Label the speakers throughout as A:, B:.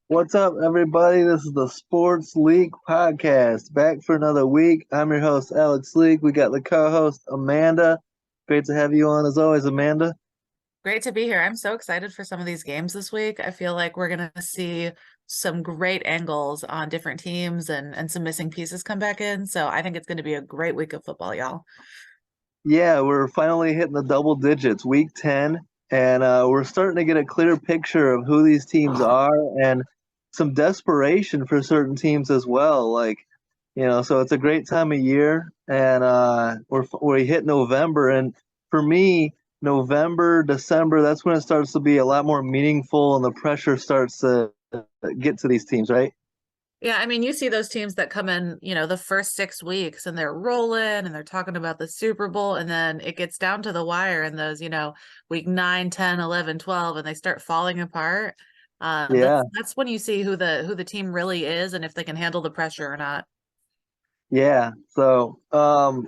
A: What's up, everybody? This is the Sports League Podcast. Back for another week. I'm your host, Alex League. We got the co-host, Amanda. Great to have you on as always, Amanda.
B: Great to be here. I'm so excited for some of these games this week. I feel like we're going to see some great angles on different teams and some missing pieces come back in. So I think it's going to be a great week of football, y'all.
A: Yeah, we're finally hitting the double digits, week 10, and we're starting to get a clear picture of who these teams are and some desperation for certain teams as well. So it's a great time of year, and we hit November, and for me, November, December, that's when it starts to be a lot more meaningful, and the pressure starts to get to these teams, right?
B: Yeah, I mean, you see those teams that come in, the first 6 weeks and they're rolling and they're talking about the Super Bowl, and then it gets down to the wire in those, week 9, 10, 11, 12, and they start falling apart.
A: Yeah.
B: That's when you see who the team really is and if they can handle the pressure or not.
A: Yeah, so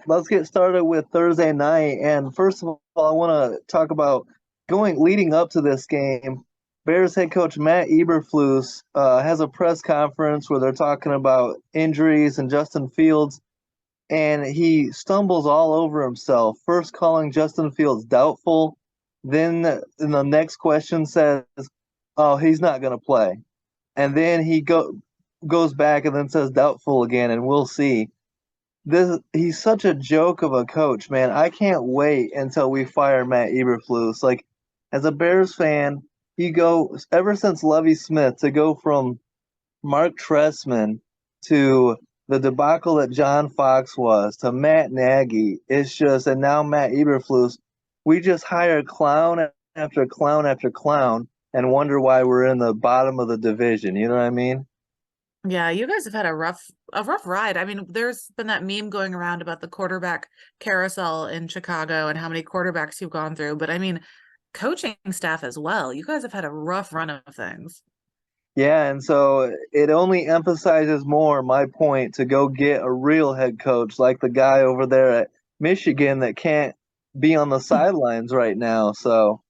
A: let's get started with Thursday night. And first of all, I want to talk about leading up to this game. Bears head coach Matt Eberflus has a press conference where they're talking about injuries and Justin Fields, and he stumbles all over himself. First calling Justin Fields doubtful, then in the next question says, "Oh, he's not going to play," and then goes back and then says doubtful again, and we'll see. He's such a joke of a coach, man. I can't wait until we fire Matt Eberflus. Like, as a Bears fan, you go ever since Lovie Smith to go from Mark Trestman to the debacle that John Fox was to Matt Nagy. It's just, and now Matt Eberflus. We just hire clown after clown after clown and wonder why we're in the bottom of the division. You know what I mean?
B: Yeah, you guys have had a rough ride. I mean, there's been that meme going around about the quarterback carousel in Chicago and how many quarterbacks you've gone through, but I mean, coaching staff as well. You guys have had a rough run of things.
A: Yeah, and so it only emphasizes more my point to go get a real head coach like the guy over there at Michigan that can't be on the sidelines right now. So,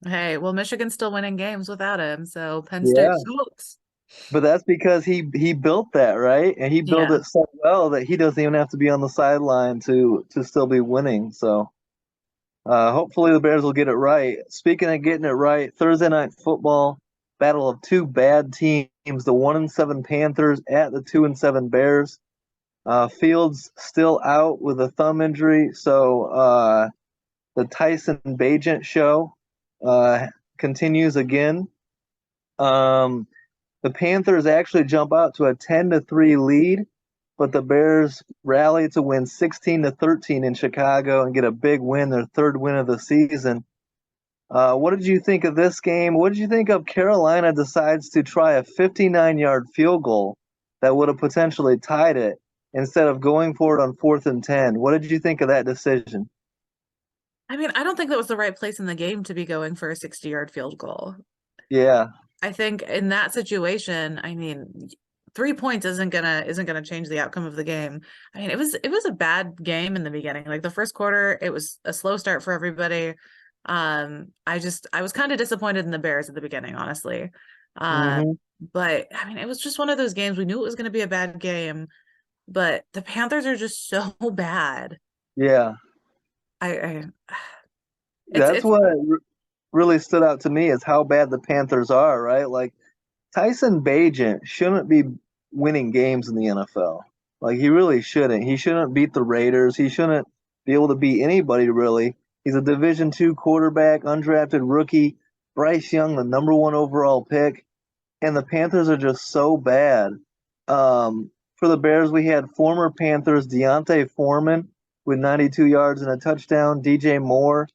B: Hey, well, Michigan's still winning games without him, so Penn State
A: yeah,
B: sucks.
A: but that's because he built that, right? And he built
B: Yeah.
A: it so well that he doesn't even have to be on the sideline to still be winning. So, hopefully the Bears will get it right. Speaking of getting it right, Thursday night football, battle of two bad teams, the 1-7 Panthers at the 2-7 Bears. Fields still out with a thumb injury, so the Tyson Bagent show continues again. Um, the Panthers actually jump out to a 10-3 lead, but the Bears rally to win 16-13 in Chicago and get a big win, their third win of the season. What did you think of this game? What did you think of Carolina decides to try a 59-yard field goal that would have potentially tied it instead of going for it on 4th and 10? What did you think of that decision?
B: I mean, I don't think that was the right place in the game to be going for a 60-yard field goal.
A: Yeah,
B: I think in that situation, I mean, 3 points isn't gonna change the outcome of the game. I mean, it was a bad game in the beginning. Like the first quarter, it was a slow start for everybody. I was kind of disappointed in the Bears at the beginning, honestly. Uh,
A: hmm
B: but I mean, it was just one of those games. We knew it was going to be a bad game, but the Panthers are just so bad.
A: yeah.
B: I
A: That's
B: it's
A: what really stood out to me is how bad the Panthers are, right? Like Tyson Bagent shouldn't be winning games in the NFL. Like he really shouldn't. He shouldn't beat the Raiders. He shouldn't be able to beat anybody really. He's a Division II quarterback, undrafted rookie. Bryce Young, the number one overall pick, and the Panthers are just so bad. For the Bears, we had former Panthers Deontay Foreman with 92 yards and a touchdown. DJ Moore,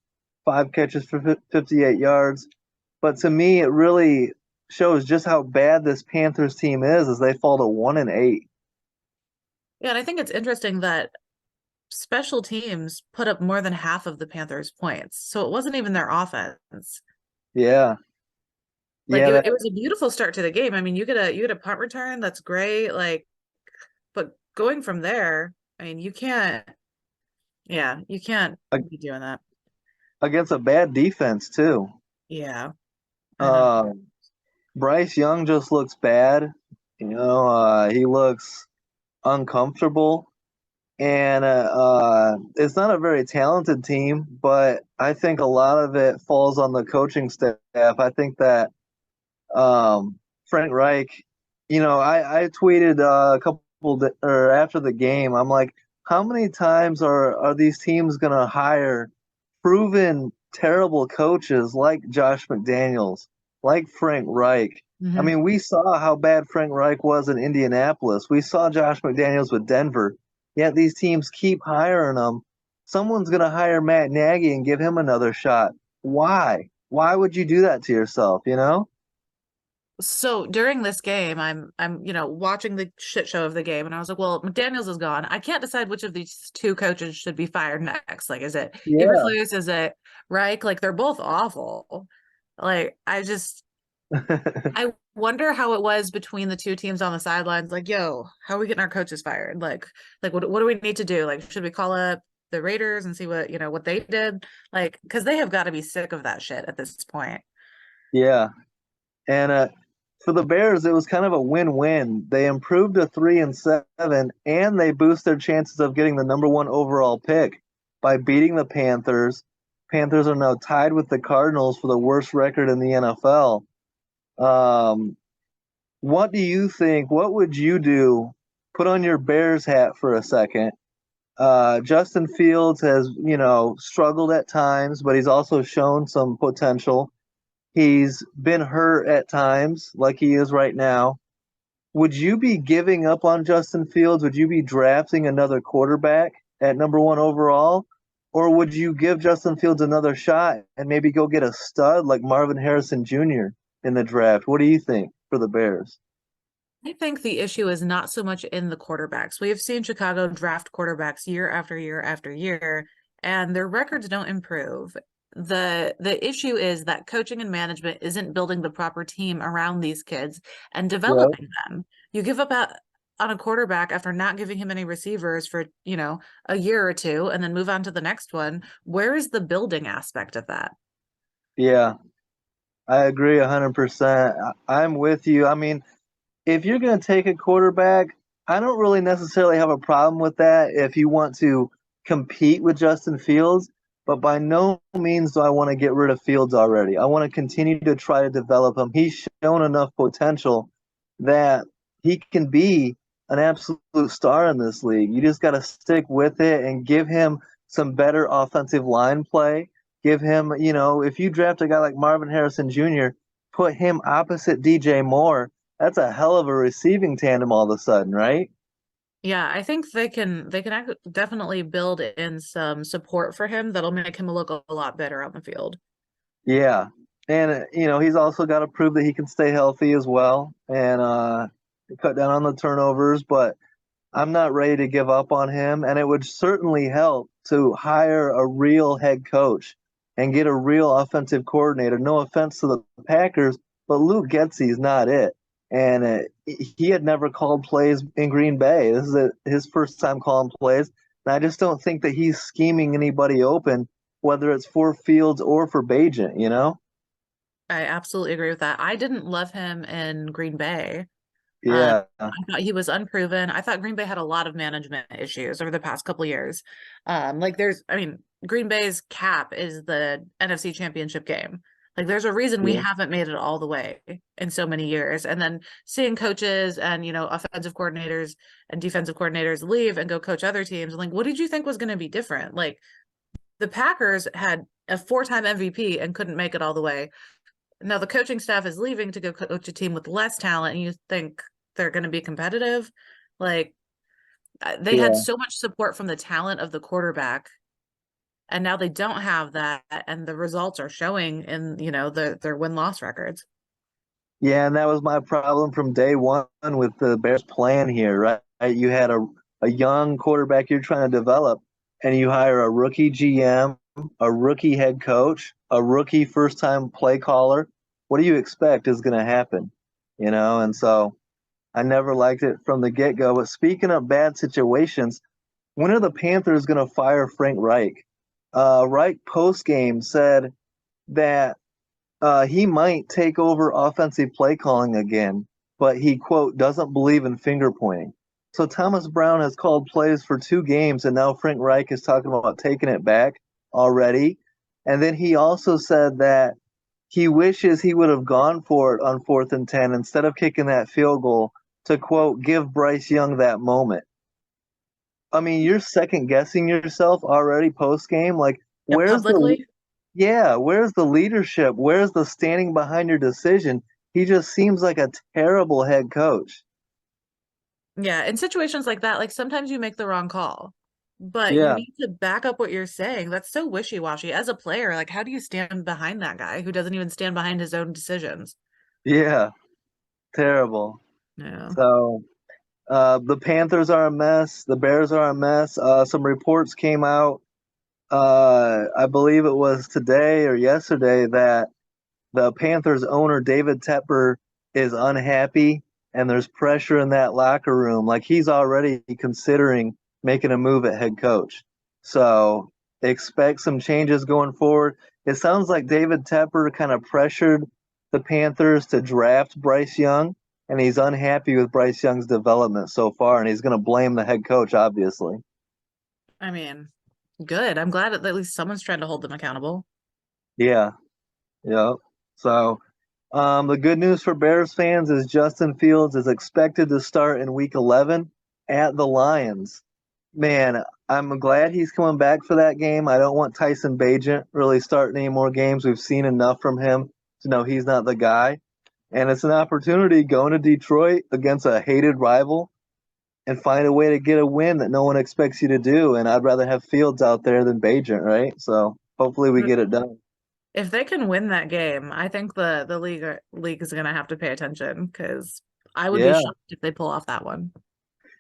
A: 5 catches for 58 yards. But to me, it really shows just how bad this Panthers team is as they fall to 1-8.
B: Yeah, and I think it's interesting that special teams put up more than half of the Panthers' points. So it wasn't even their offense.
A: Yeah,
B: Like
A: yeah, that,
B: it was a beautiful start to the game. I mean, you get a punt return, that's great. Like, but going from there, I mean, you can't be doing that.
A: against a bad defense too.
B: Yeah, I know.
A: Um, Bryce Young just looks bad. He looks uncomfortable. And it's not a very talented team, but I think a lot of it falls on the coaching staff. I think that Frank Reich, I tweeted a couple or after the game, I'm like, how many times are these teams going to hire proven terrible coaches like Josh McDaniels, like Frank Reich? I
B: Hmm.
A: mean, we saw how bad Frank Reich was in Indianapolis. We saw Josh McDaniels with Denver. Yet these teams keep hiring them. Someone's going to hire Matt Nagy and give him another shot. Why? Why would you do that to yourself, you know?
B: So during this game, I'm watching the shit show of the game, and I was like, well, McDaniels is gone. I can't decide which of these two coaches should be fired next. Like, is it
A: Yeah.
B: Eberflus? Is it Reich? Like, they're both awful. Like, I wonder how it was between the two teams on the sidelines. Like, yo, how are we getting our coaches fired? Like what do we need to do? Like, should we call up the Raiders and see what they did? Like, because they have got to be sick of that shit at this point.
A: Yeah. And for the Bears, it was kind of a win-win. They improved to 3-7, and they boost their chances of getting the number one overall pick by beating the Panthers. Panthers are now tied with the Cardinals for the worst record in the NFL. Um, what do you think? What would you do? Put on your Bears hat for a second. Justin Fields has, struggled at times, but he's also shown some potential. He's been hurt at times, like he is right now. Would you be giving up on Justin Fields? Would you be drafting another quarterback at number one overall? Or would you give Justin Fields another shot and maybe go get a stud like Marvin Harrison Jr. in the draft? What do you think for the Bears?
B: I think the issue is not so much in the quarterbacks. We have seen Chicago draft quarterbacks year after year after year, and their records don't improve. The issue is that coaching and management isn't building the proper team around these kids and
A: Right.
B: developing them. You give up on a quarterback after not giving him any receivers for, a year or two and then move on to the next one. Where is the building aspect of that?
A: Yeah, I agree 100%. I'm with you. I mean, if you're going to take a quarterback, I don't really necessarily have a problem with that if you want to compete with Justin Fields, but by no means do I want to get rid of Fields already. I want to continue to try to develop him. He's shown enough potential that he can be an absolute star in this league. You just got to stick with it and give him some better offensive line play. Give him, if you draft a guy like Marvin Harrison Jr., put him opposite DJ Moore, that's a hell of a receiving tandem all of a sudden, right?
B: Yeah, I think definitely build in some support for him that'll make him look a lot better on the field.
A: Yeah. And he's also got to prove that he can stay healthy as well and cut down on the turnovers, but I'm not ready to give up on him, and it would certainly help to hire a real head coach and get a real offensive coordinator. No offense to the Packers, but Luke Getzey's not it. And he had never called plays in Green Bay. This is his first time calling plays. And I just don't think that he's scheming anybody open, whether it's for Fields or for Bajent, you know?
B: I absolutely agree with that. I didn't love him in Green Bay.
A: Yeah.
B: I thought he was unproven. I thought Green Bay had a lot of management issues over the past couple of years. Green Bay's cap is the NFC Championship game. Like, there's a reason we
A: Yeah.
B: haven't made it all the way in so many years. And then seeing coaches and, offensive coordinators and defensive coordinators leave and go coach other teams, like, what did you think was going to be different? Like, the Packers had a four-time MVP and couldn't make it all the way. Now the coaching staff is leaving to go coach a team with less talent, and you think they're going to be competitive. Like, they had
A: Yeah.
B: so much support from the talent of the quarterback, and now they don't have that, and the results are showing in their win-loss records.
A: Yeah, and that was my problem from day one with the Bears plan here, right? You had a young quarterback you're trying to develop, and you hire a rookie GM, a rookie head coach, a rookie first time play caller. What do you expect is going to happen? And so I never liked it from the get go. But speaking of bad situations, when are the Panthers going to fire Frank Reich? Reich post game said that he might take over offensive play calling again, but he, quote, doesn't believe in finger pointing. So Thomas Brown has called plays for 2 games, and now Frank Reich is talking about taking it back already. And then he also said that he wishes he would have gone for it on 4th and 10 instead of kicking that field goal to, quote, give Bryce Young that moment. I mean, you're second guessing yourself already post game. Like,
B: Yeah,
A: where's the
B: publicly.
A: yeah, where's the leadership? Where's the standing behind your decision? He just seems like a terrible head coach.
B: Yeah, in situations like that, like sometimes you make the wrong call, but you
A: Yeah,
B: need to back up what you're saying. That's so wishy-washy. As a player, like how do you stand behind that guy who doesn't even stand behind his own decisions?
A: yeah, terrible.
B: Yeah.
A: So the Panthers are a mess. The Bears are a mess. Some reports came out. I believe it was today or yesterday that the Panthers owner David Tepper is unhappy, and there's pressure in that locker room. Like he's already considering making a move at head coach. So expect some changes going forward. It sounds like David Tepper kind of pressured the Panthers to draft Bryce Young, and he's unhappy with Bryce Young's development so far, and he's going to blame the head coach, obviously.
B: I mean, good. I'm glad at least someone's trying to hold them accountable.
A: Yeah, yeah. So the good news for Bears fans is Justin Fields is expected to start in Week 11 at the Lions. Man, I'm glad he's coming back for that game. I don't want Tyson Bagent really starting any more games. We've seen enough from him to know he's not the guy. And it's an opportunity going to Detroit against a hated rival and find a way to get a win that no one expects you to do. And I'd rather have Fields out there than Bagent, right? So hopefully we get it done.
B: If they can win that game, I think the league is gonna have to pay attention because I would be
A: Yeah.
B: shocked if they pull off that one.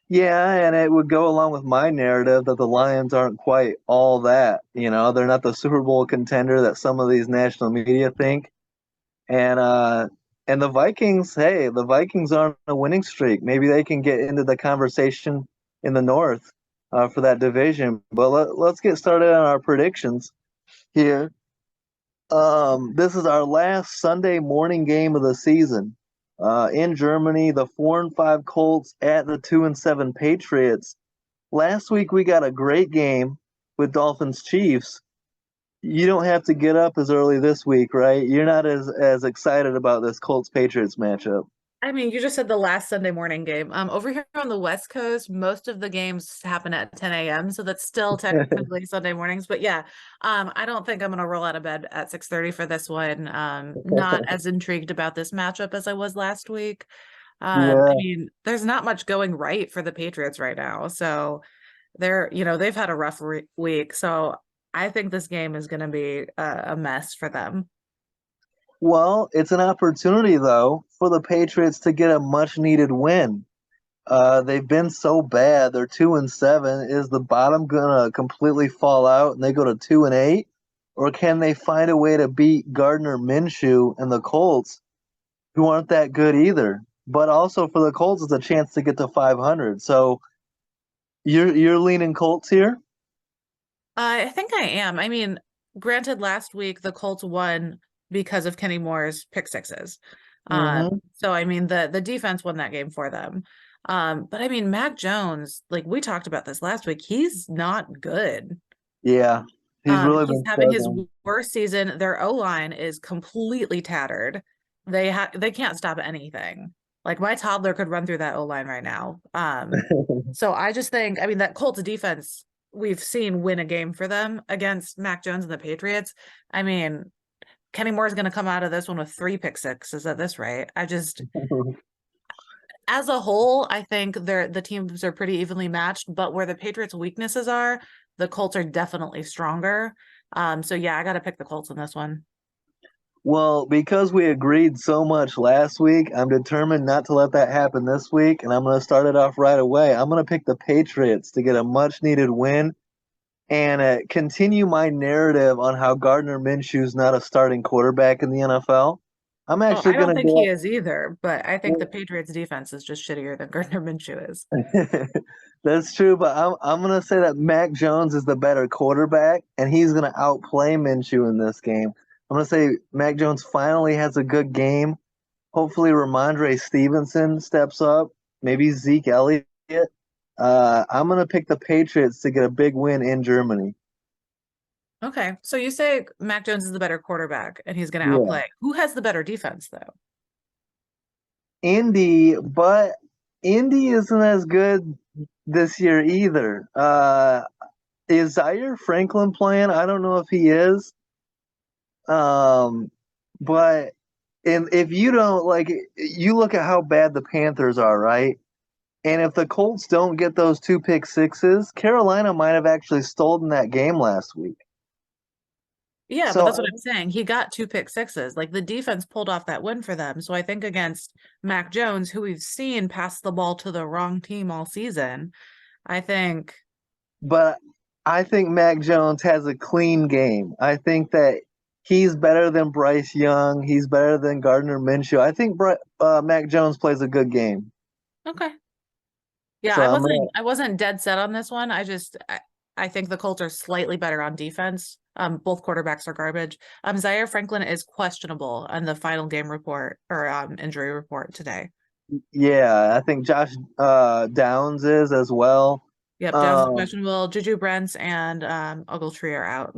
A: Yeah, and it would go along with my narrative that the Lions aren't quite all that. They're not the Super Bowl contender that some of these national media think. And the Vikings, hey, the Vikings are on a winning streak. Maybe they can get into the conversation in the North for that division. But let's get started on our predictions here. This is our last Sunday morning game of the season. In Germany, the 4-5 Colts at the 2-7 Patriots. Last week we got a great game with Dolphins Chiefs. You don't have to get up as early this week, right? You're not as excited about this Colts Patriots matchup.
B: I mean, you just said the last Sunday morning game. Over here on the West Coast, most of the games happen at 10 a.m., so that's still technically Sunday mornings. But yeah, I don't think I'm gonna roll out of bed at 6:30 for this one. Not as intrigued about this matchup as I was last week. I
A: Yeah.
B: mean, there's not much going right for the Patriots right now. So they've had a rough week. So I think this game is gonna be a mess for them.
A: Well, it's an opportunity though for the Patriots to get a much needed win. They've been so bad. They're 2-7. Is the bottom gonna completely fall out and they go to 2-8, or can they find a way to beat Gardner Minshew and the Colts, who aren't that good either? But also for the Colts, it's a chance to get to 500. So you're leaning Colts here.
B: I think I am. I mean, granted, last week the Colts won because of Kenny Moore's pick sixes.
A: Mm-hmm.
B: So I mean the defense won that game for them. But I mean Mac Jones, like we talked about this last week, he's not good.
A: Yeah, he's really
B: He's
A: been
B: having his
A: struggling.
B: worst season. Their O-line is completely tattered. They can't stop anything. Like my toddler could run through that O-line right now. So I just think, I mean, that Colts defense we've seen win a game for them against Mac Jones and the Patriots. I mean, Kenny Moore is going to come out of this one with 3 pick sixes at this rate. As a whole, I think the teams are pretty evenly matched, but where the Patriots' weaknesses are, the Colts are definitely stronger. So yeah, I got to pick the Colts in this one.
A: Well, because we agreed so much last week, I'm determined not to let that happen this week, and I'm going to start it off right away. I'm going to pick the Patriots to get a much needed win and continue my narrative on how Gardner Minshew's not a starting quarterback in the NFL. I'm
B: Oh,
A: actually
B: I don't
A: going to
B: think he
A: go.
B: is either, but I think the Patriots defense is just shittier than Gardner Minshew is.
A: That's true, but I'm going to say that Mac Jones is the better quarterback, and he's going to outplay Minshew in this game. I'm gonna say Mac Jones finally has a good game. Hopefully, Ramondre Stevenson steps up. Maybe Zeke Elliott. I'm gonna pick the Patriots to get a big win in Germany.
B: Okay. So you say Mac Jones is the better quarterback and he's going to
A: Yeah,
B: outplay. Who has the better defense, though?
A: Indy, but Indy isn't as good this year either. Is Zaire Franklin playing? I don't know if he is. Um, but if you don't like, you look at how bad the Panthers are, right? And if the Colts don't get those two pick sixes, Carolina might have actually stolen that game last week.
B: Yeah, but that's what
A: So,
B: I'm saying. He got two pick sixes. Like the defense pulled off that win for them. So I think against Mac Jones, who we've seen pass the ball to the wrong team all season, I think,
A: but I think Mac Jones has a clean game. I think that he's better than Bryce Young. He's better than Gardner Minshew. I think Mac Jones plays a good game.
B: okay. Yeah,
A: So I'm gonna,
B: I wasn't dead set on this one. I think the Colts are slightly better on defense. Both quarterbacks are garbage. Zaire Franklin is questionable on the final game report or injury report today.
A: yeah, I think Josh Downs is as well.
B: Yep, Downs is
A: Um,
B: questionable. Juju Brents and Ogletree are out.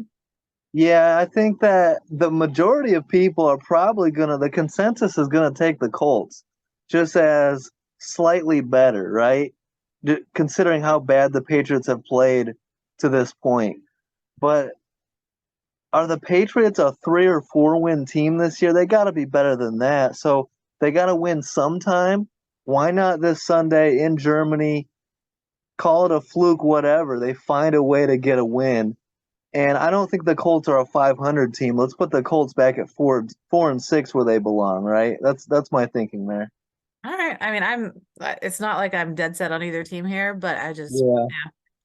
A: yeah, I think that the majority of people are probably the consensus is gonna take the Colts, just as slightly better, right? Considering how bad the Patriots have played to this point. But are the Patriots a 3 or 4 win team this year? They got to be better than that. So they got to win sometime. Why not this Sunday in Germany? Call it a fluke, whatever. They find a way to get a win. And I don't think the Colts are a 500 team. Let's put the Colts back at 4-6 where they belong, right? That's my thinking there.
B: All right. I mean, it's not like I'm dead set on either team here, but
A: Yeah.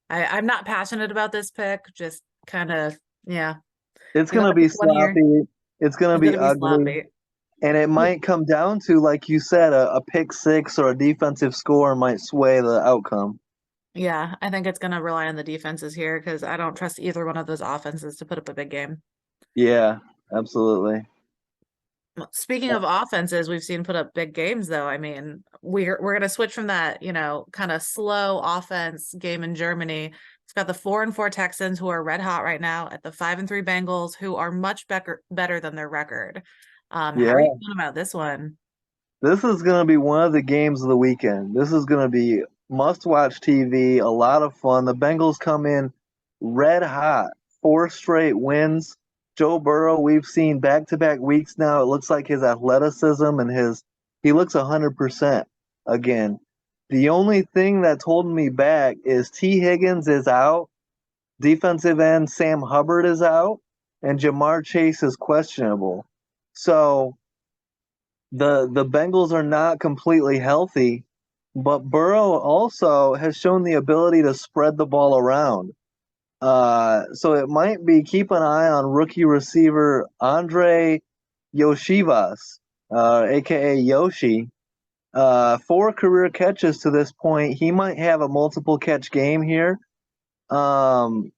B: yeah, I'm not passionate about this pick. Just kind of, yeah,
A: It's
B: you
A: going
B: got
A: to
B: to
A: be
B: pick one here.
A: sloppy. It's going to
B: It's
A: be
B: going to be
A: ugly.
B: sloppy.
A: And it might come down to, like you said, a pick six or a defensive score might sway the outcome.
B: Yeah, I think it's going to rely on the defenses here because I don't trust either one of those offenses to put up a big game.
A: Yeah, absolutely.
B: Speaking of offenses, we've seen put up big games though. I mean, we're gonna switch from that, kind of slow offense game in Germany. It's got the 4-4 Texans who are red hot right now at the 5-3 Bengals who are much better than their record. How are you
A: Yeah.
B: feeling about this one?
A: This is going to be one of the games of the weekend. This is going to be must watch TV, a lot of fun. The Bengals come in red hot, 4 straight wins. Joe Burrow, we've seen back to back weeks now. It looks like his athleticism and he looks 100% again. The only thing that's holding me back is T. Higgins is out, defensive end Sam Hubbard is out, and Jamar Chase is questionable. So the Bengals are not completely healthy, but Burrow also has shown the ability to spread the ball around. So it might be keep an eye on rookie receiver Andre Yoshivas, aka Yoshi. 4 career catches to this point. He might have a multiple catch game here. Um,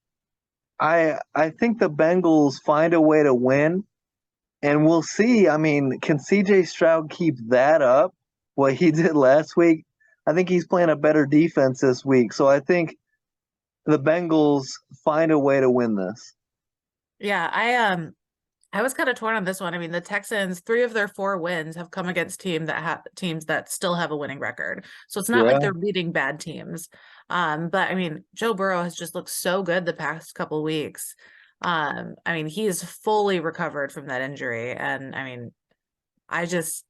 A: I think the Bengals find a way to win. And we'll see. I mean, can CJ Stroud keep that up? What he did last week? I think he's playing a better defense this week. So I think the Bengals find a way to win this.
B: Yeah, I was kind of torn on this one. I mean, the Texans, 3 of their 4 wins have come against teams that still have a winning record. So it's not like
A: Yeah.
B: they're beating bad teams. But I mean, Joe Burrow has just looked so good the past couple weeks. I mean, he's fully recovered from that injury. And I mean, I just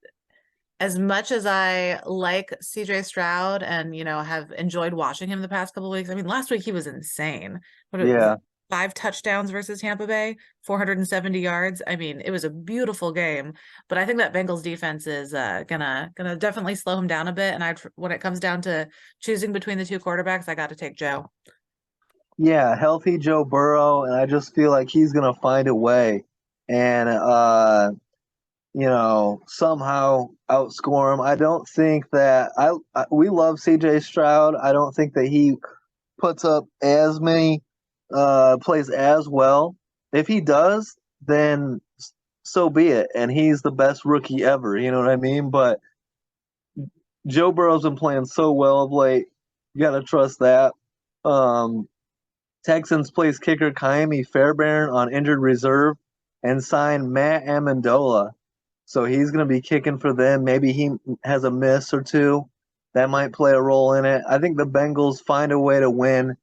B: as much as I like CJ Stroud and have enjoyed watching him the past couple of weeks. I mean, last week he was insane. What it was
A: Yeah.
B: 5 touchdowns versus Tampa Bay, 470 yards. I mean, it was a beautiful game. But I think that Bengals defense is gonna definitely slow him down a bit. And when it comes down to choosing between the two quarterbacks, I got to take Joe.
A: Yeah. Healthy Joe Burrow. And I just feel like he's going to find a way and, somehow outscore him. I don't think that we love CJ Stroud. I don't think that he puts up as many plays as well. If he does, then so be it. And he's the best rookie ever. You know what I mean? But Joe Burrow's been playing so well of late. You got to trust that. Um, Texans place kicker Kaimi Fairbairn on injured reserve and signed Matt Amendola. So he's going to be kicking for them. Maybe he has a miss or two. That might play a role in it. I think the Bengals find a way to win.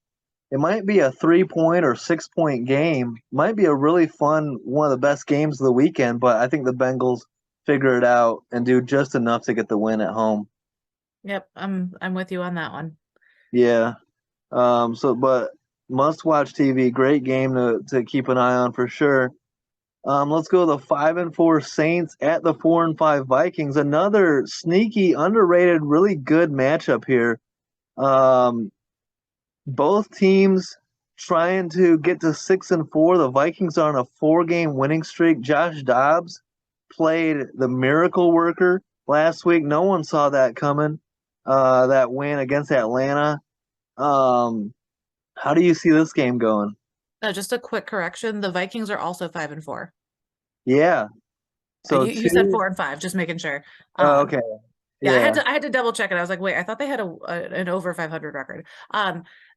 A: It might be a 3-point or 6-point game. Might be a really fun, one of the best games of the weekend, but I think the Bengals figure it out and do just enough to get the win at home.
B: Yep, I'm with you on that one.
A: Yeah. But must watch TV. Great game to keep an eye on for sure. Let's go the 5-4 Saints at the 4-5 Vikings. Another sneaky, underrated, really good matchup here. Um, both teams trying to get to 6-4. The Vikings are on a 4-game winning streak. Josh Dobbs played the miracle worker last week. No one saw that coming. That win against Atlanta. How do you see this game going?
B: Just a quick correction. The Vikings are also 5-4.
A: Yeah. So
B: You said
A: two.
B: 4-5, just making sure.
A: Okay.
B: Yeah,
A: Yeah.
B: I had to double check it. I was like, wait, I thought they had an over 500 record.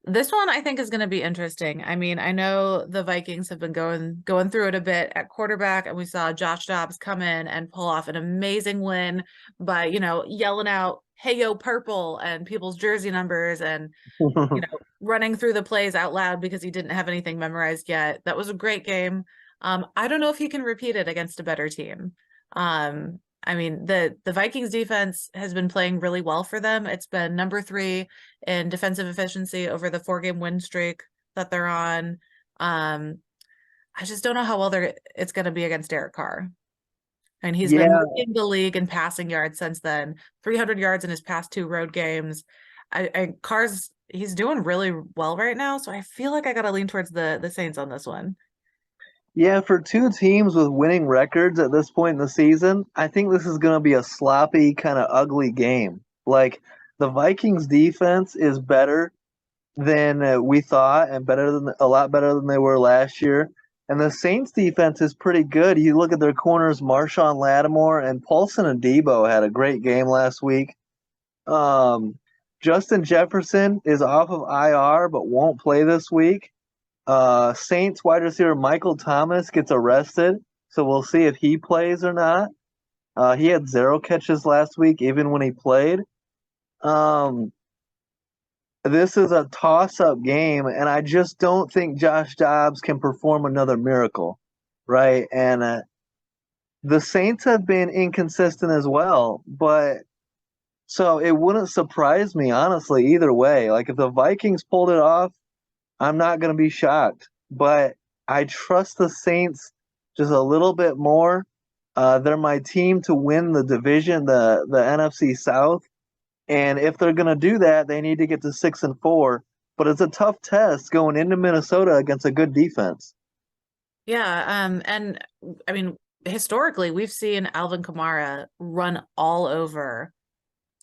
B: This one I think is going to be interesting. I mean, I know the Vikings have been going through it a bit at quarterback, and we saw Josh Dobbs come in and pull off an amazing win by, yelling out "Hey yo, purple" and people's jersey numbers and running through the plays out loud because he didn't have anything memorized yet. That was a great game. I don't know if he can repeat it against a better team. I mean, the Vikings defense has been playing really well for them. It's been number 3 in defensive efficiency over the 4-game win streak that they're on. I just don't know how well it's going to be against Derek Carr. And he's been
A: Yeah.
B: leading the league in passing yards since then, 300 yards in his past 2 road games. He's doing really well right now, so I feel like I got to lean towards the Saints on this one.
A: Yeah, for two teams with winning records at this point in the season, I think this is going to be a sloppy, kind of ugly game. Like the Vikings defense is better than we thought and a lot better than they were last year. And the Saints defense is pretty good. You look at their corners, Marshawn Lattimore and Paulson Adebo had a great game last week. Um, Justin Jefferson is off of IR but won't play this week. Saints wide receiver Michael Thomas gets arrested, so we'll see if he plays or not. He had 0 catches last week, even when he played. Um, this is a toss-up game, and I just don't think Josh Dobbs can perform another miracle, right? And the Saints have been inconsistent as well, but so it wouldn't surprise me, honestly, either way. Like if the Vikings pulled it off, I'm not going to be shocked, but I trust the Saints just a little bit more. They're my team to win the division, the NFC South, and if they're going to do that, they need to get to 6-4. But it's a tough test going into Minnesota against a good defense.
B: Yeah, and I mean, historically, we've seen Alvin Kamara run all over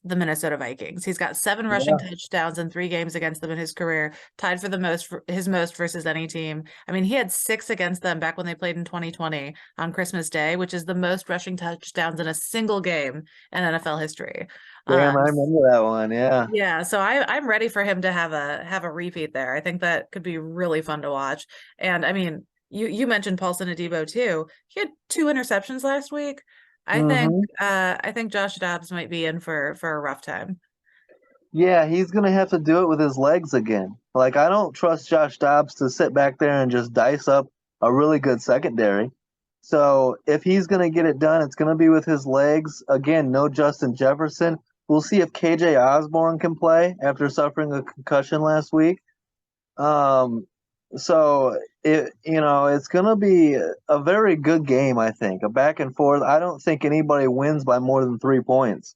B: the Minnesota Vikings. He's got 7 rushing
A: Yeah,
B: touchdowns in 3 games against them in his career, tied for his most versus any team. I mean, he had 6 against them back when they played in 2020 on Christmas Day, which is the most rushing touchdowns in a single game in NFL history.
A: damn, I remember that one. Yeah.
B: Yeah, so I'm ready for him to have a repeat there. I think that could be really fun to watch. And I mean, you mentioned Paulson Adebo too. He had 2 interceptions last week.
A: Hmm.
B: I think Josh Dobbs might be in for a rough time.
A: Yeah, he's going to have to do it with his legs again. Like, I don't trust Josh Dobbs to sit back there and just dice up a really good secondary. So if he's going to get it done, it's going to be with his legs. Again, no Justin Jefferson. We'll see if KJ Osborne can play after suffering a concussion last week. Um, it's going to be a very good game, I think, a back and forth. I don't think anybody wins by more than 3 points.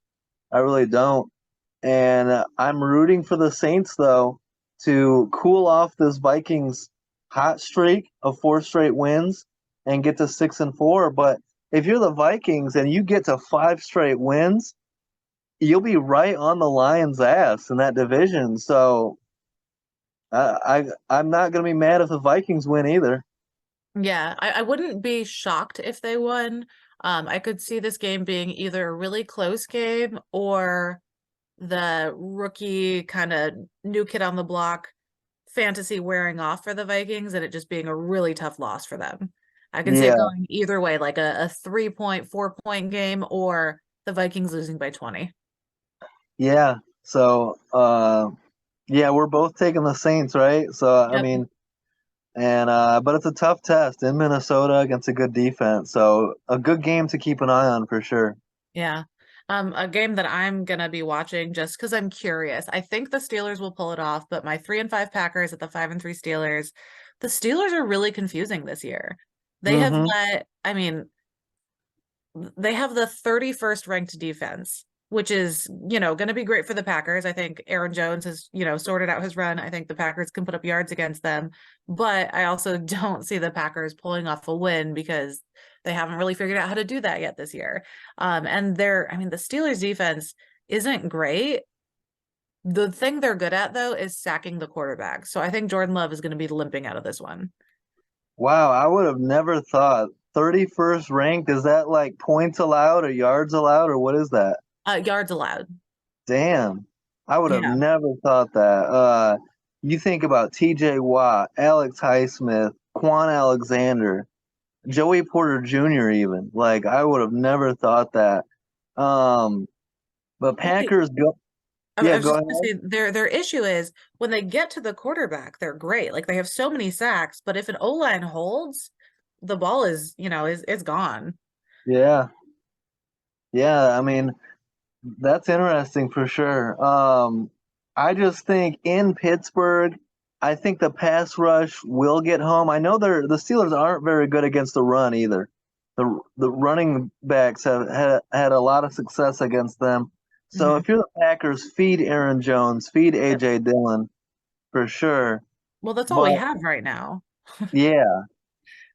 A: I really don't. And I'm rooting for the Saints, though, to cool off this Vikings hot streak of 4 straight wins and get to 6-4. But if you're the Vikings and you get to 5 straight wins, you'll be right on the Lions' ass in that division. So I'm not going to be mad if the Vikings win either.
B: Yeah, I wouldn't be shocked if they won. I could see this game being either a really close game or the rookie kind of new kid on the block fantasy wearing off for the Vikings and it just being a really tough loss for them. I can see it
A: Yeah,
B: going either way, like a 3 point, 4 point game or the Vikings losing by 20.
A: yeah. So, yeah, we're both taking the Saints, right? So, I
B: Yep.
A: mean, and but it's a tough test in Minnesota against a good defense. So, a good game to keep an eye on for sure.
B: Yeah. A game that I'm gonna be watching just because I'm curious. I think the Steelers will pull it off, but my 3-5 Packers at the 5-3 Steelers, the Steelers are really confusing this year. They have
A: Mm-hmm.
B: I mean, they have the 31st ranked defense, which is, going to be great for the Packers. I think Aaron Jones has, sorted out his run. I think the Packers can put up yards against them, but I also don't see the Packers pulling off a win because they haven't really figured out how to do that yet this year. And the Steelers defense isn't great. The thing they're good at though is sacking the quarterback. So I think Jordan Love is going to be limping out of this one.
A: Wow, I would have never thought 31st ranked. Is that like points allowed or yards allowed or what is that?
B: Yards allowed.
A: Damn. I would have
B: Yeah.
A: never thought that. You think about TJ Watt, Alex Highsmith, Quan Alexander, Joey Porter Jr. even. Like I would have never thought that. Um, but
B: Well,
A: Packers go
B: I
A: yeah,
B: was
A: go
B: just gonna
A: ahead.
B: say their issue is when they get to the quarterback, they're great. Like they have so many sacks, but if an O-line holds, the ball is, is it's gone.
A: Yeah. Yeah, I mean, that's interesting for sure. I just think in Pittsburgh, I think the pass rush will get home. I know the Steelers aren't very good against the run either. The running backs have had a lot of success against them. So
B: Mhm.
A: if you're the Packers, feed Aaron Jones, feed
B: Yep.
A: AJ Dillon for sure.
B: Well, that's all
A: But
B: we have right now.
A: yeah,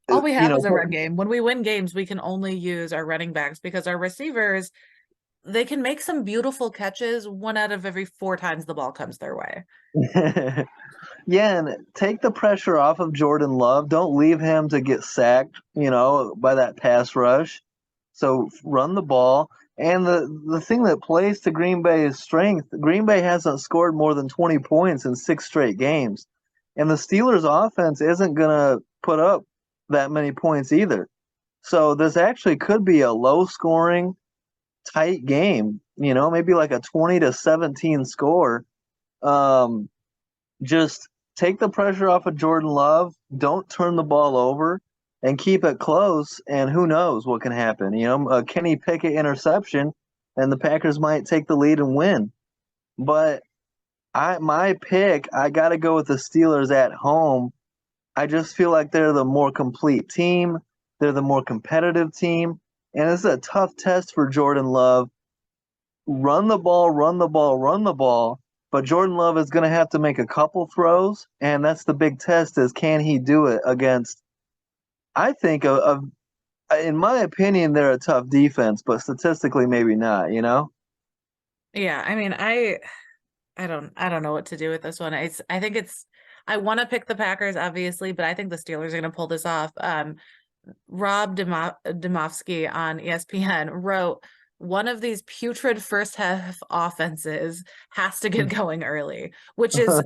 B: All we
A: you
B: have
A: know,
B: is a run game. When we win games, we can only use our running backs because our receivers, they can make some beautiful catches one out of every four times the ball comes their way.
A: yeah, and take the pressure off of Jordan Love. Don't leave him to get sacked, by that pass rush. So run the ball. And the thing that plays to Green Bay's strength, Green Bay hasn't scored more than 20 points in 6 straight games. And the Steelers' offense isn't going to put up that many points either. So this actually could be a low scoring, tight game, maybe like a 20-17 score. Um, just take the pressure off of Jordan Love. Don't turn the ball over and keep it close. And who knows what can happen? A Kenny Pickett interception, and the Packers might take the lead and win. But my pick, I got to go with the Steelers at home. I just feel like they're the more complete team. They're the more competitive team. And it's a tough test for Jordan Love. Run the ball, run the ball, run the ball. But Jordan Love is going to have to make a couple throws, and that's the big test: is can he do it against? I think, in my opinion, they're a tough defense, but statistically, maybe not.
B: Yeah, I don't know what to do with this one. I think I want to pick the Packers obviously, but I think the Steelers are going to pull this off. Rob Demovsky on ESPN wrote one of these putrid first half offenses has to get going early, which is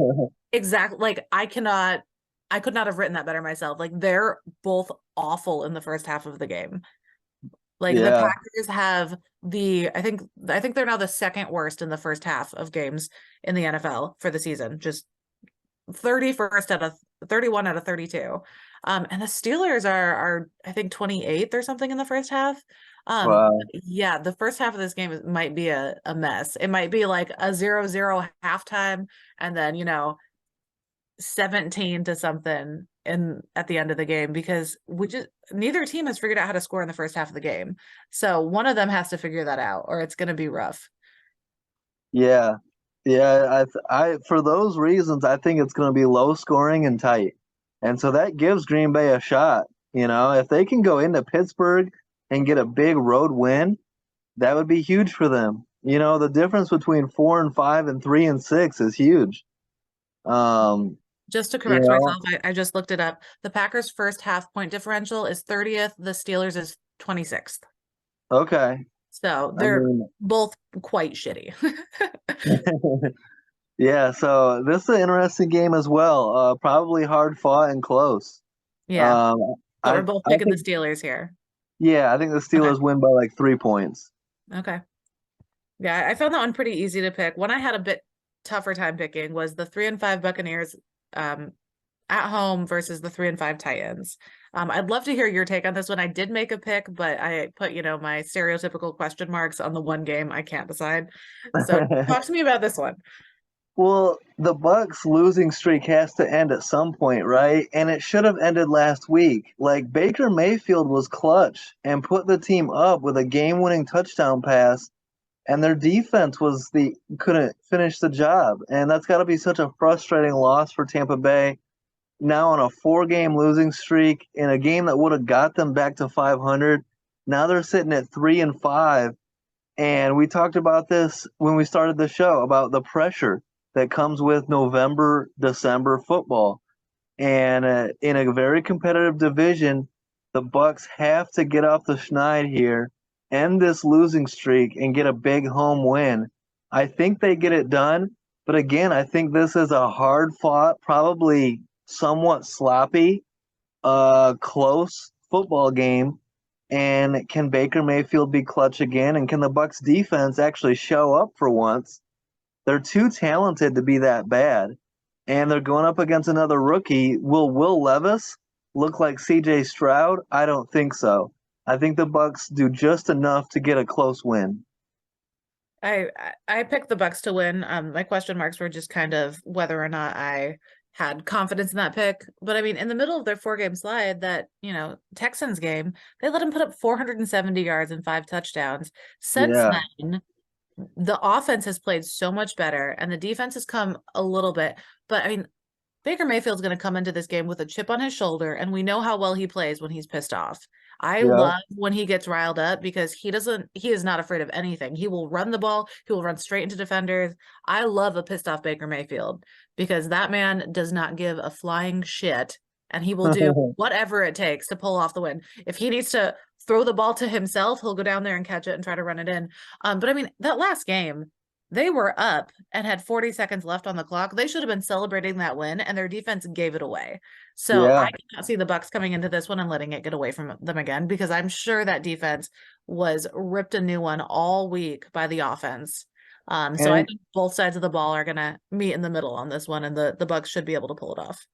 B: exactly like I could not have written that better myself. Like they're both awful in the first half of the game. Like the
A: Yeah.
B: Packers have I think they're now the second worst in the first half of games in the NFL for the season. Just 31st out of 31 out of 32. And the Steelers are I think 28th or something in the first half.
A: Wow.
B: Yeah, the first half of this game might be a mess. It might be like a 0-0 halftime and then, 17 to something in at the end of the game because neither team has figured out how to score in the first half of the game. So one of them has to figure that out or it's going to be rough.
A: Yeah. Yeah. For those reasons, I think it's going to be low scoring and tight, and so that gives Green Bay a shot. If they can go into Pittsburgh and get a big road win, that would be huge for them. The difference between 4-5 and 3-6 is huge. Um,
B: Just to
A: You
B: correct
A: know,
B: myself, I just looked it up. The Packers' first half point differential is 30th. The Steelers is 26th.
A: okay.
B: So
A: I
B: they're
A: mean,
B: both quite shitty.
A: yeah. So this is an interesting game as well. Probably hard fought and close.
B: Yeah,
A: Um,
B: but
A: I
B: we're both
A: I
B: picking the
A: think
B: Steelers here.
A: yeah, I think the
B: Okay.
A: Steelers win by like 3 points.
B: Okay. Yeah, I found that one pretty easy to pick. One I had a bit tougher time picking was the 3-5 Buccaneers um at home versus the 3-5 Titans. I'd love to hear your take on this one. I did make a pick, but I put, my stereotypical question marks on the one game I can't decide. So talk to me about this one.
A: Well, the Bucks losing streak has to end at some point, right? And it should have ended last week. Like Baker Mayfield was clutch and put the team up with a game-winning touchdown pass, and their defense was the couldn't finish the job. And that's got to be such a frustrating loss for Tampa Bay. Now on a 4-game losing streak in a game that would have got them back to 500. Now they're sitting at 3-5, and we talked about this when we started the show about the pressure that comes with November, December football. And in a very competitive division, the Bucks have to get off the schneid here, end this losing streak, and get a big home win. I think they get it done, but again, I think this is a hard fought, probably somewhat sloppy, close football game. And can Baker Mayfield be clutch again? And can the Bucks defense actually show up for once? They're too talented to be that bad. And they're going up against another rookie. Will Levis look like CJ Stroud? I don't think so. I think the Bucks do just enough to get a close win.
B: I picked the Bucks to win. My question marks were just kind of whether or not I had confidence in that pick. But I mean, in the middle of their 4-game slide, that Texans game, they let them put up 470 yards and 5 touchdowns. Since
A: Yeah.
B: then, the offense has played so much better, and the defense has come a little bit. But I mean, Baker Mayfield's going to come into this game with a chip on his shoulder, and we know how well he plays when he's pissed off. I
A: Yeah.
B: love when he gets riled up because he is not afraid of anything. He will run the ball, he will run straight into defenders. I love a pissed off Baker Mayfield because that man does not give a flying shit, and he will do whatever it takes to pull off the win. If he needs to throw the ball to himself, he'll go down there and catch it and try to run it in. But I mean, that last game, they were up and had 40 seconds left on the clock. They should have been celebrating that win, and their defense gave it away. So
A: Yeah.
B: I cannot see the Bucks coming into this one and letting it get away from them again, because I'm sure that defense was ripped a new one all week by the offense. So I
A: And
B: think both sides of the ball are gonna meet in the middle on this one, and the Bucks should be able to pull it off.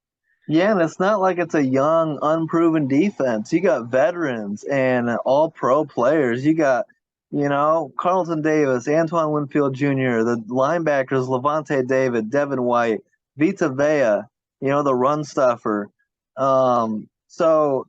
A: yeah, and it's not like it's a young, unproven defense. You got veterans and all pro players. You got, Carlton Davis, Antoine Winfield Jr., the linebackers, Levante David, Devin White, Vita Vea, the run stuffer. So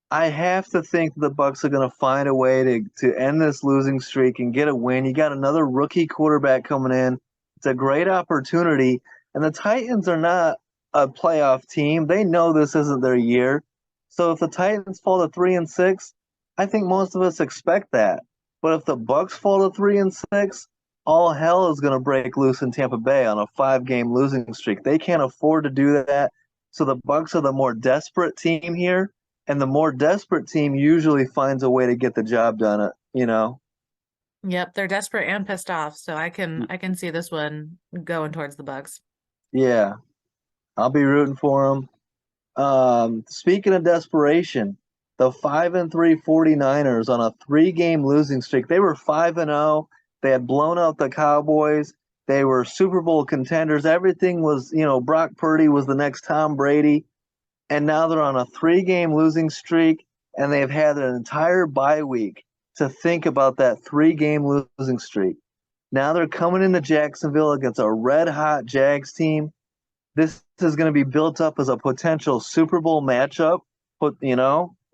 A: I have to think the Bucks are going to find a way to end this losing streak and get a win. You got another rookie quarterback coming in. It's a great opportunity, and the Titans are not a playoff team. They know this isn't their year. So if the Titans fall to 3-6, I think most of us expect that. But if the Bucks fall to 3-6, all hell is going to break loose in Tampa Bay on a 5-game losing streak. They can't afford to do that. So the Bucks are the more desperate team here, and the more desperate team usually finds a way to get the job done.
B: Yep, they're desperate and pissed off, so I can see this one going towards the Bucks.
A: Yeah, I'll be rooting for them. Speaking of desperation, the 5-3 49ers on a 3-game losing streak. They were 5-0. They had blown out the Cowboys. They were Super Bowl contenders. Everything was, Brock Purdy was the next Tom Brady. And now they're on a 3-game losing streak, and they've had an entire bye week to think about that 3-game losing streak. Now they're coming into Jacksonville against a red hot Jags team. This is going to be built up as a potential Super Bowl matchup.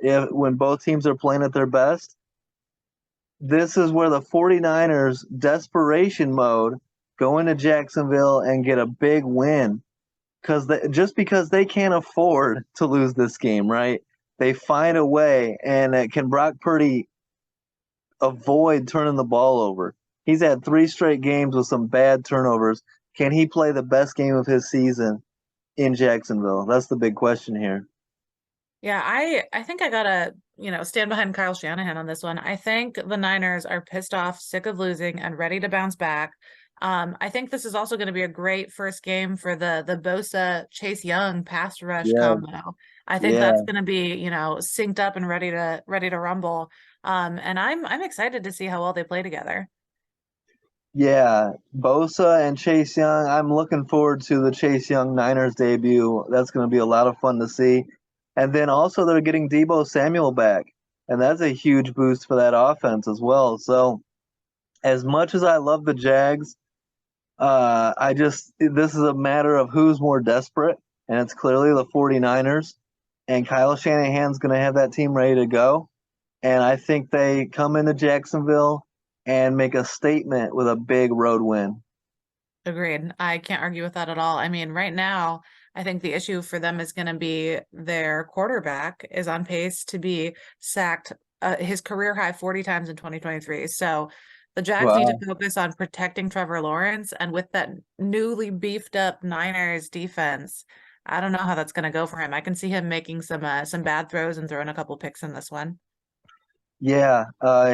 A: When both teams are playing at their best. This is where the 49ers desperation mode go into Jacksonville and get a big win, because they can't afford to lose this game, right? They find a way, and can Brock Purdy avoid turning the ball over? He's had 3 straight games with some bad turnovers. Can he play the best game of his season? in Jacksonville? That's the big question here.
B: Yeah, I think I gotta, stand behind Kyle Shanahan on this one. I think the Niners are pissed off, sick of losing, and ready to bounce back. I think this is also going to be a great first game for the Bosa Chase Young pass rush
A: Yeah,
B: combo. I think that's
A: yeah,
B: going to be, synced up and ready to rumble. And I'm excited to see how well they play together.
A: yeah. Bosa and Chase Young. I'm looking forward to the Chase Young Niners debut. That's going to be a lot of fun to see. And then also they're getting Debo Samuel back, and that's a huge boost for that offense as well. So as much as I love the Jags, I just this is a matter of who's more desperate, and it's clearly the 49ers. And Kyle Shanahan's going to have that team ready to go. And I think they come into Jacksonville and make a statement with a big road win.
B: Agreed. I can't argue with that at all. I mean, right now, I think the issue for them is going to be their quarterback is on pace to be sacked his career high 40 times in 2023. So the Jags need to
A: Wow.
B: focus on protecting Trevor Lawrence. And with that newly beefed up Niners defense, I don't know how that's going to go for him. I can see him making some bad throws and throwing a couple picks in this one.
A: Yeah,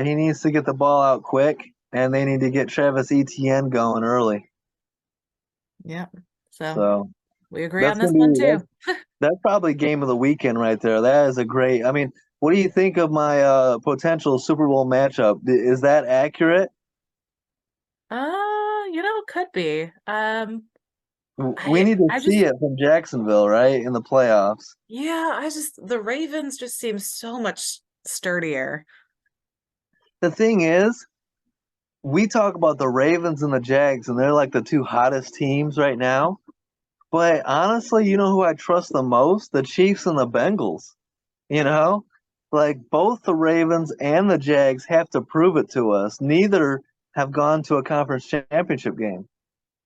A: he needs to get the ball out quick, and they need to get Travis Etienne going early.
B: Yep. So
A: So
B: we agree
A: that's
B: on this
A: gonna
B: one
A: be
B: too.
A: that's probably game of the weekend right there. That is a great. I mean, what do you think of my potential Super Bowl matchup? Is that accurate?
B: Could be.
A: We
B: I
A: need to
B: I
A: see
B: just
A: it from Jacksonville, right, in the playoffs.
B: yeah, the Ravens just seem so much sturdier.
A: The thing is, we talk about the Ravens and the Jags, and they're like the two hottest teams right now. But honestly, you know who I trust the most? The Chiefs and the Bengals. You know, like both the Ravens and the Jags have to prove it to us. Neither have gone to a conference championship game.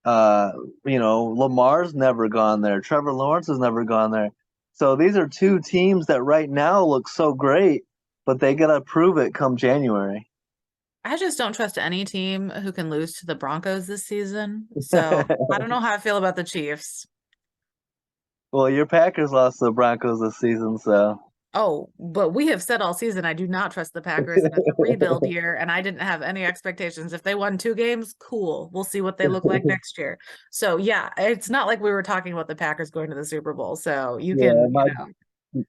A: Uh, Lamar's never gone there. Trevor Lawrence has never gone there. So these are two teams that right now look so great, but they gotta prove it come January.
B: I just don't trust any team who can lose to the Broncos this season. So I don't know how I feel about the Chiefs.
A: Well, your Packers lost to the Broncos this season, so
B: Oh, but we have said all season I do not trust the Packers, and it's a rebuild year, and I didn't have any expectations. If they won two games, cool. We'll see what they look like next year. So yeah, it's not like we were talking about the Packers going to the Super Bowl. So you
A: yeah,
B: can,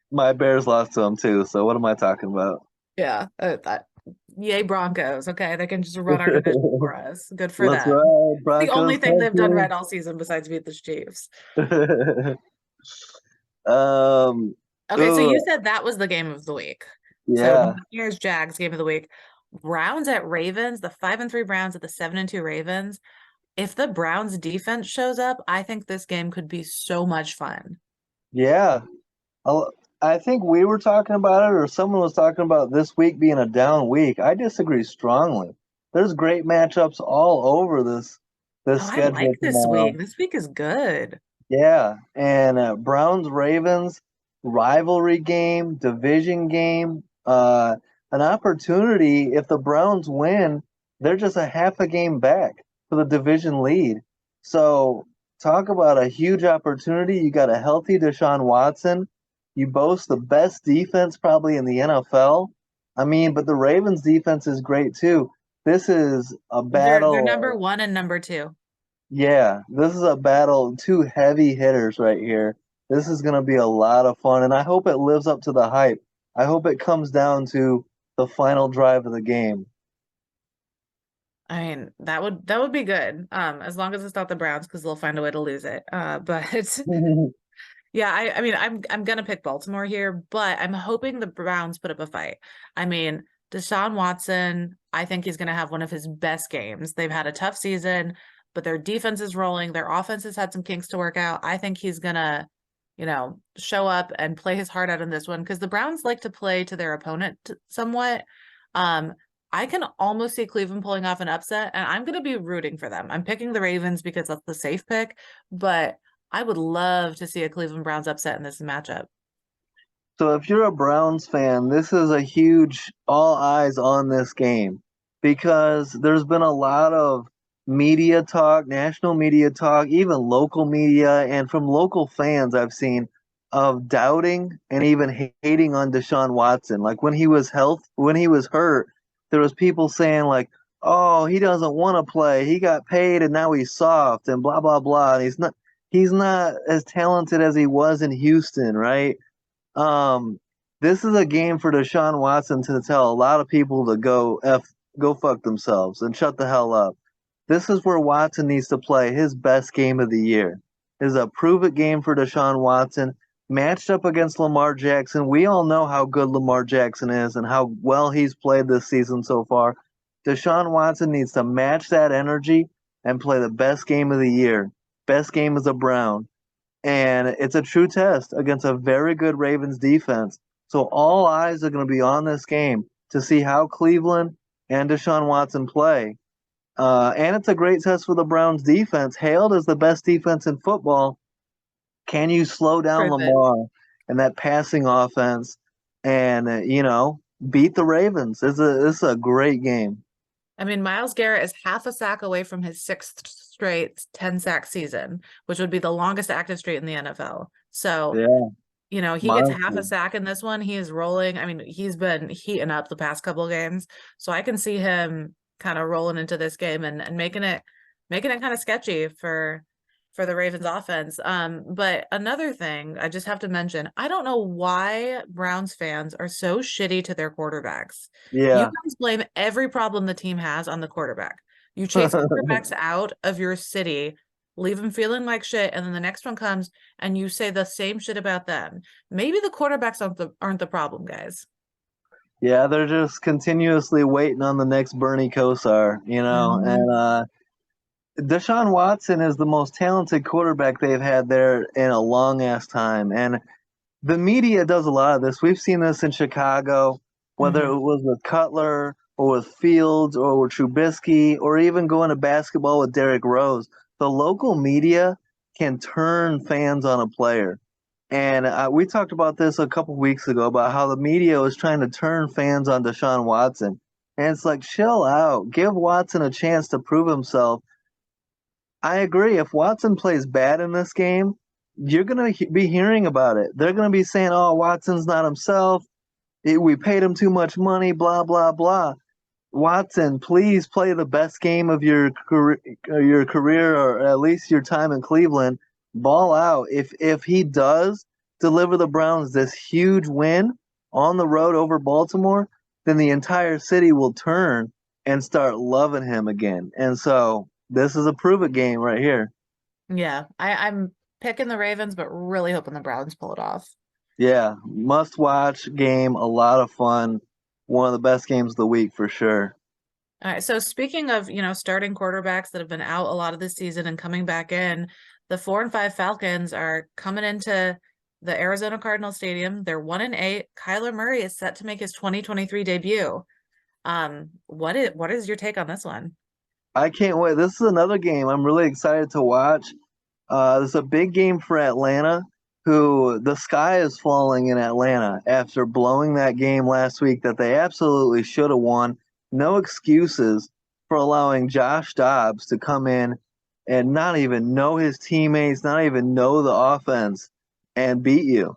A: my Bears lost to them too. So what am I talking about?
B: yeah, yay Broncos. Okay, they can just run our division for us. Good for
A: Let's
B: them.
A: ride,
B: It's the only
A: Broncos
B: thing they've done
A: country.
B: right all season besides beat the Chiefs.
A: um,
B: Okay, so
A: ugh,
B: you said that was the game of the week. So
A: yeah,
B: Niners Jags game of the week. Browns at Ravens, the 5-3 Browns at the 7-2 Ravens. If the Browns defense shows up, I think this game could be so much fun.
A: yeah. I I think we were talking about it, or someone was talking about this week being a down week. I disagree strongly. There's great matchups all over this
B: Oh, I
A: schedule
B: like this
A: tomorrow.
B: week. This week is good.
A: Yeah, and Browns Ravens rivalry game, division game, an opportunity. If the Browns win, they're just a half a game back for the division lead. So talk about a huge opportunity. You got a healthy Deshaun Watson. You boast the best defense probably in the NFL. I mean, but the Ravens defense is great too. This is a
B: They're
A: battle.
B: number one and number two.
A: Yeah, this is a battle, two heavy hitters right here. This is going to be a lot of fun, and I hope it lives up to the hype. I hope it comes down to the final drive of the game.
B: I mean, that would be good. As long as it's not the Browns, because they'll find a way to lose it. But yeah, I mean, I'm gonna pick Baltimore here, but I'm hoping the Browns put up a fight. I mean, Deshaun Watson, I think he's gonna have one of his best games. They've had a tough season, but their defense is rolling. Their offense has had some kinks to work out. I think he's gonna, show up and play his heart out in this one because the Browns like to play to their opponent somewhat. Um, I can almost see Cleveland pulling off an upset, and I'm gonna be rooting for them. I'm picking the Ravens because that's the safe pick, but I would love to see a Cleveland Browns upset in this matchup.
A: So if you're a Browns fan, this is a huge all eyes on this game because there's been a lot of media talk, national media talk, even local media, and from local fans I've seen of doubting and even hating on Deshaun Watson. Like when he was hurt, there was people saying like, "Oh, he doesn't want to play. He got paid and now he's soft and blah blah blah." And he's not as talented as he was in Houston, right? Um, this is a game for Deshaun Watson to tell a lot of people to go fuck themselves and shut the hell up. This is where Watson needs to play his best game of the year. This is a prove it game for Deshaun Watson matched up against Lamar Jackson. We all know how good Lamar Jackson is and how well he's played this season so far. Deshaun Watson needs to match that energy and play the best game of the year. Best game as a Brown, and it's a true test against a very good Ravens defense. So all eyes are going to be on this game to see how Cleveland and Deshaun Watson play. And it's a great test for the Browns defense, hailed as the best defense in football. Can you slow down
B: Prove it.
A: Lamar and that passing offense and, beat the Ravens? This is a great game.
B: I mean, Myles Garrett is half a sack away from his sixth straight 10 sack season, which would be the longest active streak in the NFL. So,
A: Yeah,
B: he gets half a
A: monster.
B: sack in this one. He is rolling. I mean, he's been heating up the past couple of games. So I can see him kind of rolling into this game and making it kind of sketchy for the Ravens offense. But another thing I just have to mention, I don't know why Browns fans are so shitty to their quarterbacks. You
A: Yeah.
B: guys blame every problem the team has on the quarterback. You chase quarterbacks out of your city, leave them feeling like shit, and then the next one comes and you say the same shit about them. Maybe the quarterbacks aren't the problem, guys.
A: Yeah, they're just continuously waiting on the next Bernie Kosar,
B: Mhm.
A: and Deshaun Watson is the most talented quarterback they've had there in a long ass time. And the media does a lot of this. We've seen this in Chicago, whether
B: Mhm.
A: it was with Cutler or with Fields or with Trubisky or even going to basketball with Derrick Rose. The local media can turn fans on a player. And we talked about this a couple weeks ago about how the media was trying to turn fans on Deshaun Watson. And it's like, chill out. Give Watson a chance to prove himself. I agree. If Watson plays bad in this game, you're going to be hearing about it. They're going to be saying, "Oh, Watson's not himself. We paid him too much money, blah blah blah." Watson, please play the best game of your career or at least your time in Cleveland. Ball out. If he does deliver the Browns this huge win on the road over Baltimore, then the entire city will turn and start loving him again. And so this is a prove it game right here.
B: Yeah, I'm picking the Ravens, but really hoping the Browns pull it off.
A: Yeah, must watch game, a lot of fun. One of the best games of the week for sure.
B: All right. So speaking of, starting quarterbacks that have been out a lot of the season and coming back in, the 4-5 Falcons are coming into the Arizona Cardinals Stadium. They're 1-8. Kyler Murray is set to make his 2023 debut. What is your take on this one?
A: I can't wait. This is another game I'm really excited to watch. This is a big game for Atlanta, who the sky is falling in Atlanta after blowing that game last week that they absolutely should have won. No excuses for allowing Josh Dobbs to come in and not even know his teammates, not even know the offense, and beat you.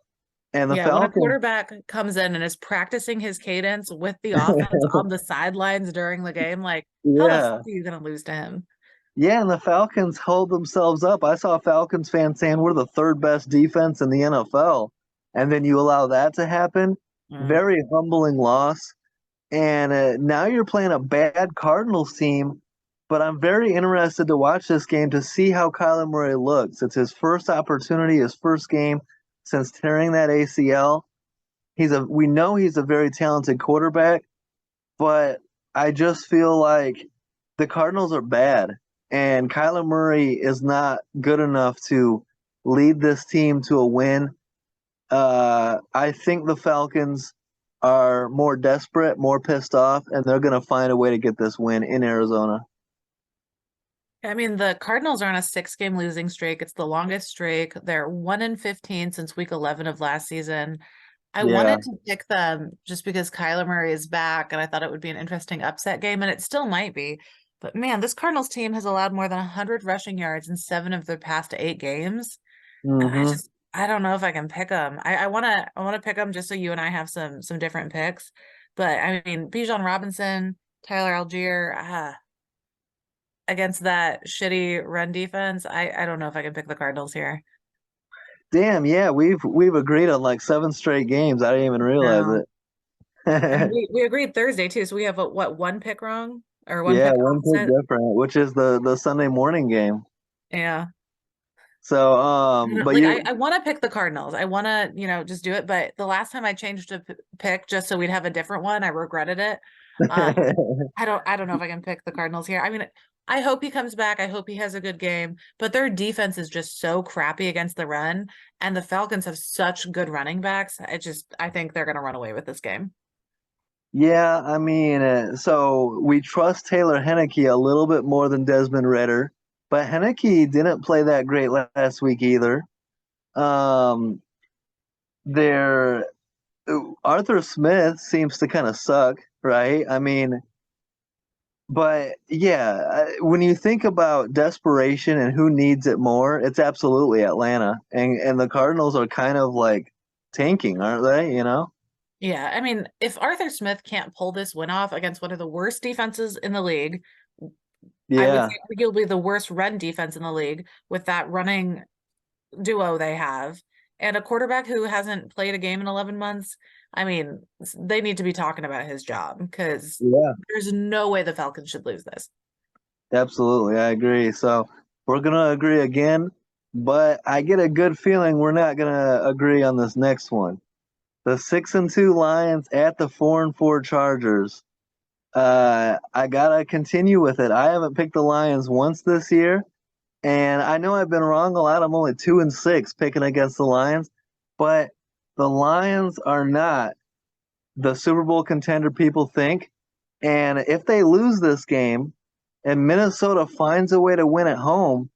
A: And the
B: Yeah, when a
A: Falcons,
B: quarterback comes in and is practicing his cadence with the offense on the sidelines during the game, like how the fuck
A: yeah.
B: are you gonna lose to him?
A: Yeah, and the Falcons hold themselves up. I saw Falcons fans saying we're the third best defense in the NFL. And then you allow that to happen.
B: Mm.
A: Very humbling loss. And now you're playing a bad Cardinals team. But I'm very interested to watch this game to see how Kyler Murray looks. It's his first opportunity, his first game since tearing that ACL. We know he's a very talented quarterback, but I just feel like the Cardinals are bad, and Kyler Murray is not good enough to lead this team to a win. I think the Falcons are more desperate, more pissed off, and they're going to find a way to get this win in Arizona.
B: I mean, the Cardinals are on a 6-game losing streak. It's the longest streak. They're 1-15 since week 11 of last season. I
A: Yeah,
B: wanted to pick them just because Kyler Murray is back, and I thought it would be an interesting upset game, and it still might be. But man, this Cardinals team has allowed more than 100 rushing yards in 7 of their past 8 games. And
A: Mm-hmm.
B: I don't know if I can pick them. I want to pick them just so you and I have some different picks. But I mean, Bijan Robinson, Tyler Algier, against that shitty run defense, I don't know if I can pick the Cardinals here.
A: Damn, yeah, we've agreed on like 7 straight games. I didn't even realize
B: No. I mean,
A: it.
B: we agreed Thursday too, so we have what, one pick wrong or one
A: Yeah,
B: pick
A: one pick
B: opposite?
A: different, which is the Sunday morning game.
B: Yeah.
A: So, but
B: Like
A: you,
B: I want to pick the Cardinals. I want to, just do it. But the last time I changed a pick just so we'd have a different one, I regretted it. I don't know if I can pick the Cardinals here. I mean, I hope he comes back. I hope he has a good game. But their defense is just so crappy against the run, and the Falcons have such good running backs. I think they're going to run away with this game.
A: yeah, I mean, so we trust Taylor Henneke a little bit more than Desmond Ritter, but Henneke didn't play that great last week either. Um, there, Arthur Smith seems to kind of suck, right? I mean, but yeah, when you think about desperation and who needs it more, it's absolutely Atlanta, and the Cardinals are kind of like tanking, aren't they? You know?
B: Yeah, I mean, if Arthur Smith can't pull this win off against one of the worst defenses in the league, I would
A: Yeah.
B: say arguably the worst run defense in the league with that running duo they have, and a quarterback who hasn't played a game in 11 months. I mean, they need to be talking about his job because
A: Yeah.
B: there's no way the Falcons should lose this.
A: Absolutely, I agree. So we're gonna agree again, but I get a good feeling we're not gonna agree on this next one. The 6-2 Lions at the 4-4 Chargers. I gotta continue with it. I haven't picked the Lions once this year, and I know I've been wrong a lot. I'm only 2-6 picking against the Lions, but the Lions are not the Super Bowl contender people think. And if they lose this game and Minnesota finds a way to win at home,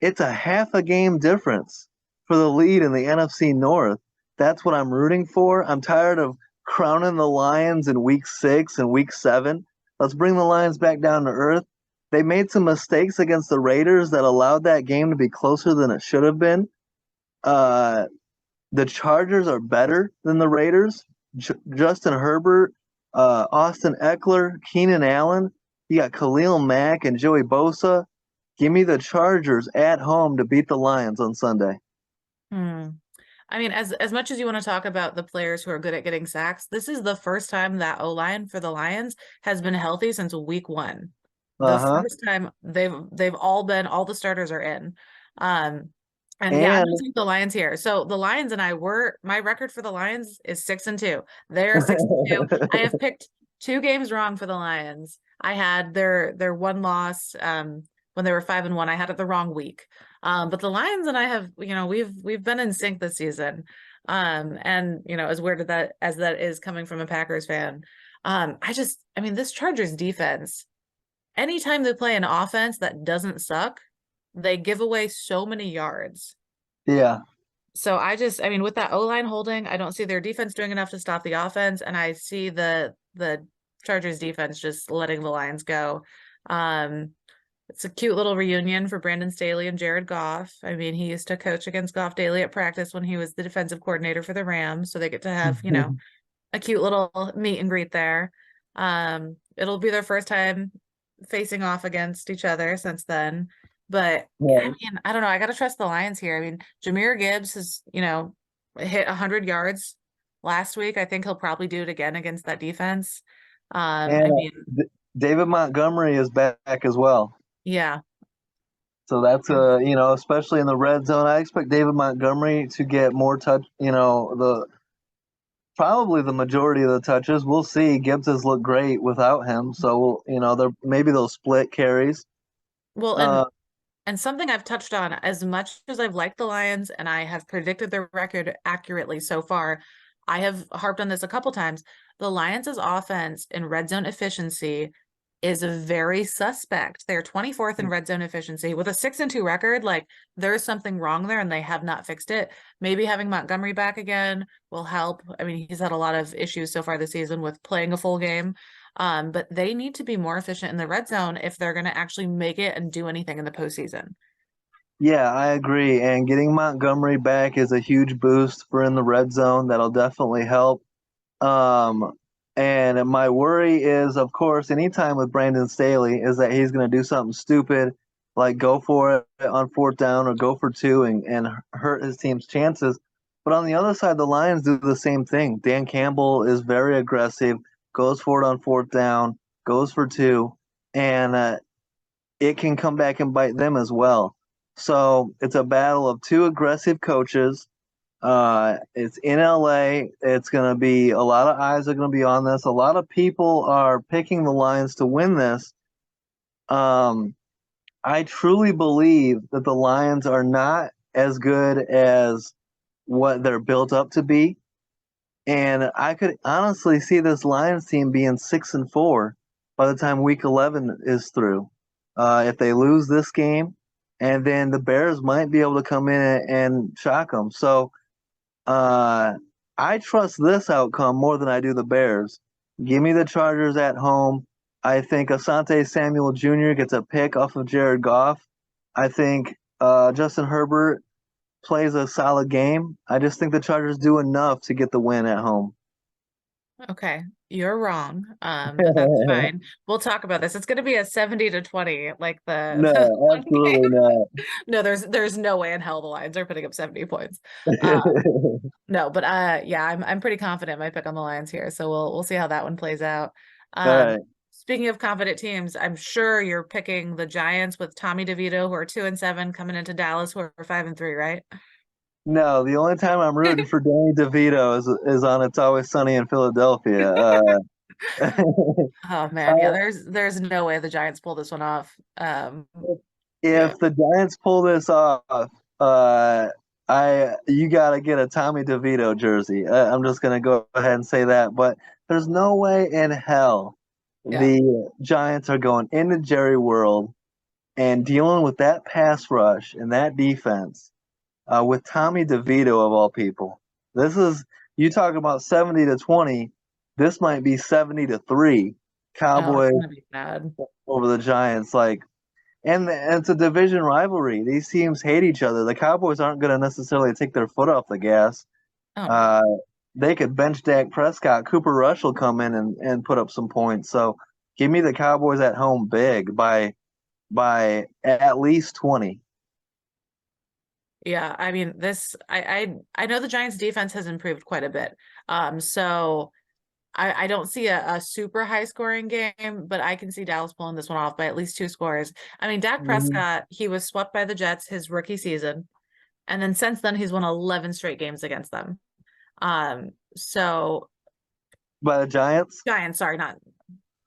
A: it's a half a game difference for the lead in the NFC North. That's what I'm rooting for. I'm tired of crowning the Lions in week 6 and week 7. Let's bring the Lions back down to earth. They made some mistakes against the Raiders that allowed that game to be closer than it should have been. Uh, the Chargers are better than the Raiders. Justin Herbert, Austin Eckler, Keenan Allen. You got Khalil Mack and Joey Bosa. Give me the Chargers at home to beat the Lions on Sunday.
B: Hmm. I mean, as much as you want to talk about the players who are good at getting sacks, this is the first time that O-line for the Lions has been healthy since week 1. The
A: Uh huh.
B: first time they've all the starters are in. Um, and yeah, I'm gonna
A: And
B: take the Lions here. So the Lions and my record for the Lions is 6-2. They're 6-2. I have picked 2 games wrong for the Lions. I had their one loss when they were 5-1. I had it the wrong week. But the Lions and I have, we've been in sync this season. And as weird as that is coming from a Packers fan, I mean, this Chargers defense, anytime they play an offense that doesn't suck, they give away so many yards.
A: yeah,
B: So I mean, with that O-line holding, I don't see their defense doing enough to stop the offense, and I see the Chargers defense just letting the Lions go. Um, it's a cute little reunion for Brandon Staley and Jared Goff. I mean, he used to coach against Goff daily at practice when he was the defensive coordinator for the Rams, so they get to have, a cute little meet and greet there. It'll be their first time facing off against each other since then. But I
A: right.
B: mean, I don't know. I got to trust the Lions here. I mean, Jahmyr Gibbs has, hit 100 yards last week. I think he'll probably do it again against that defense. I
A: And
B: mean,
A: David Montgomery is back as well.
B: yeah.
A: So that's especially in the red zone. I expect David Montgomery to get more touch. The probably the majority of the touches. We'll see. Gibbs has looked great without him, so they're maybe they'll split carries.
B: Well, and
A: Uh,
B: and something I've touched on, as much as I've liked the Lions and I have predicted their record accurately so far, I have harped on this a couple times. The Lions' offense in red zone efficiency is very suspect. They're 24th in red zone efficiency with a 6-2 record. Like, there's something wrong there and they have not fixed it. Maybe having Montgomery back again will help. I mean, he's had a lot of issues so far this season with playing a full game. But they need to be more efficient in the red zone if they're going to actually make it and do anything in the postseason.
A: Yeah, I agree. And getting Montgomery back is a huge boost for in the red zone. That'll definitely help. Um, and my worry is, of course, anytime with Brandon Staley, is that he's going to do something stupid, like go for it on fourth down or go for two and hurt his team's chances. But on the other side, the Lions do the same thing. Dan Campbell is very aggressive, goes for it on fourth down, goes for two, and it can come back and bite them as well. So it's a battle of two aggressive coaches. It's in LA. It's going to be a lot of eyes are going to be on this. A lot of people are picking the Lions to win this. I truly believe that the Lions are not as good as what they're built up to be. And I could honestly see this Lions team being 6-4 by the time Week 11 is through. If they lose this game, and then the Bears might be able to come in and shock them. So I trust this outcome more than I do the Bears. Give me the Chargers at home. I think Asante Samuel Jr. gets a pick off of Jared Goff. I think Justin Herbert plays a solid game. I just think the Chargers do enough to get the win at home.
B: Okay, you're wrong. That's fine. We'll talk about this. It's going to be a 70-20, like the
A: No,
B: one game.
A: absolutely not.
B: No, there's no way in hell the Lions are putting up 70 points. Uh, no, but yeah, I'm pretty confident my pick on the Lions here. So we'll see how that one plays out.
A: All
B: Um,
A: right.
B: speaking of confident teams, I'm sure you're picking the Giants with Tommy DeVito, who are 2-7, coming into Dallas, who are 5-3, right?
A: No, the only time I'm rooting for Danny DeVito is on It's Always Sunny in Philadelphia.
B: Oh man, yeah, there's no way the Giants pull this one off. Yeah.
A: if the Giants pull this off, uh, I you got to get a Tommy DeVito jersey. I'm just gonna go ahead and say that. But there's no way in hell
B: Yeah.
A: the Giants are going into Jerry World and dealing with that pass rush and that defense with Tommy DeVito of all people. This is you talk about 70-20. This might be 70-3.
B: Oh, it's
A: Cowboys
B: gonna be bad.
A: over the Giants. And it's a division rivalry. These teams hate each other. The Cowboys aren't going to necessarily take their foot off the gas.
B: Oh no.
A: Uh, they could bench Dak Prescott. Cooper Rush will come in and put up some points. So give me the Cowboys at home big by at least 20.
B: Yeah, I mean I know the Giants defense has improved quite a bit. So I don't see a super high scoring game, but I can see Dallas pulling this one off by at least 2 scores. I mean, Dak
A: Mm-hmm.
B: Prescott, he was swept by the Jets his rookie season, and then since then he's won 11 straight games against them. So
A: By the Giants?
B: Giants, sorry, not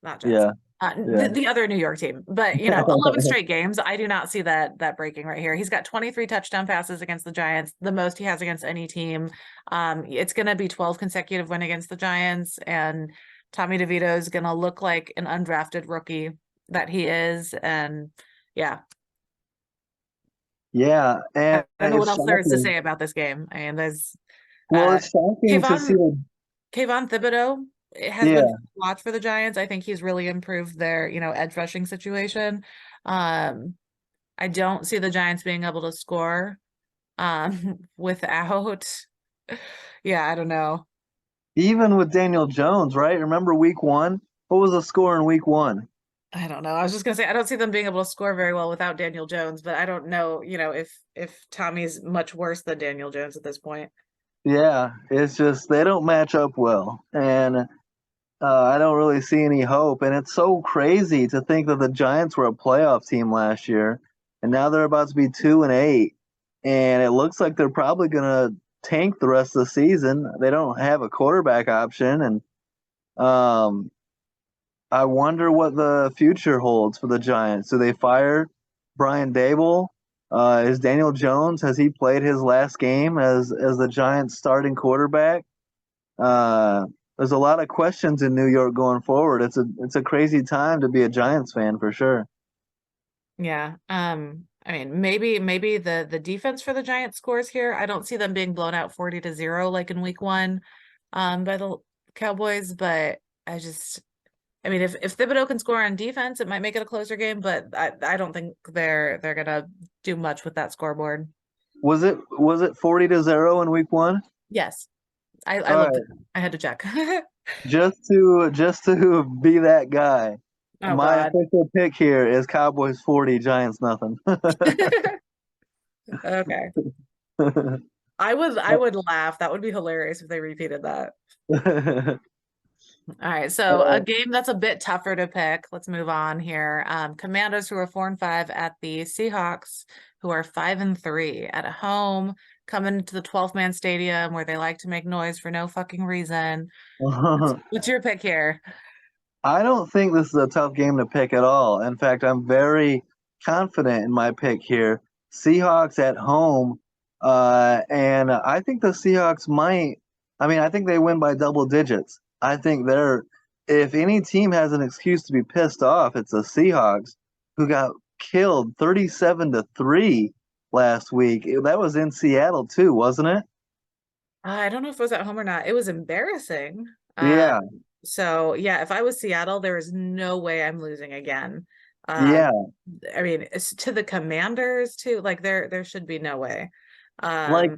B: Jets.
A: Yeah, yeah.
B: The other New York team, but 11 straight games. I do not see that breaking right here. He's got 23 touchdown passes against the Giants, the most he has against any team. It's going to be 12 consecutive win against the Giants, and Tommy DeVito is going to look like an undrafted rookie that he is, and yeah,
A: Yeah,
B: I
A: and
B: don't know what
A: it's
B: else there is to
A: shocking.
B: say about this game. I mean, there's
A: Well,
B: uh,
A: it's shocking to see
B: Kayvon
A: the
B: Kayvon Thibodeau. It has been fun
A: yeah.
B: to watch for the Giants. I think he's really improved their, edge rushing situation. Um, I don't see the Giants being able to score without yeah, I don't know.
A: Even with Daniel Jones, right? Remember week one? What was the score in week one?
B: I don't know. I was just gonna say I don't see them being able to score very well without Daniel Jones, but I don't know, if Tommy's much worse than Daniel Jones at this point.
A: Yeah, it's just they don't match up well. And I don't really see any hope. And it's so crazy to think that the Giants were a playoff team last year, and now they're about to be 2-8. And it looks like they're probably going to tank the rest of the season. They don't have a quarterback option. And um, I wonder what the future holds for the Giants. Do they fire Brian Dable? Is Daniel Jones, has he played his last game as the Giants starting quarterback? Uh, there's a lot of questions in New York going forward. It's a crazy time to be a Giants fan for sure.
B: Yeah. I mean, maybe the defense for the Giants scores here. I don't see them being blown out 40-0 like in week one by the Cowboys, but I mean, if Thibodeau can score on defense, it might make it a closer game, but I don't think they're gonna do much with that scoreboard.
A: Was it 40-0 in week one?
B: Yes, I
A: All
B: looked.
A: right,
B: I had to check.
A: just to be that guy.
B: Oh
A: My
B: God.
A: official pick here is Cowboys 40, Giants nothing.
B: Okay. I would laugh. That would be hilarious if they repeated that. All right, so a game that's a bit tougher to pick. Let's move on here. Commanders, who are 4-5, at the Seahawks, who are 5-3 at home, coming to the 12-man stadium where they like to make noise for no fucking reason. What's your pick here?
A: I don't think this is a tough game to pick at all. In fact, I'm very confident in my pick here. Seahawks at home, and I think the Seahawks might. I mean, I think they win by double digits. I think they're. If any team has an excuse to be pissed off, it's the Seahawks, who got killed 37-3 last week. That was in Seattle too, wasn't it?
B: I don't know if it was at home or not. It was embarrassing.
A: Yeah,
B: So yeah, if I was Seattle, there is no way I'm losing again.
A: yeah.
B: I mean, it's to the Commanders too. Like there should be no way.
A: Like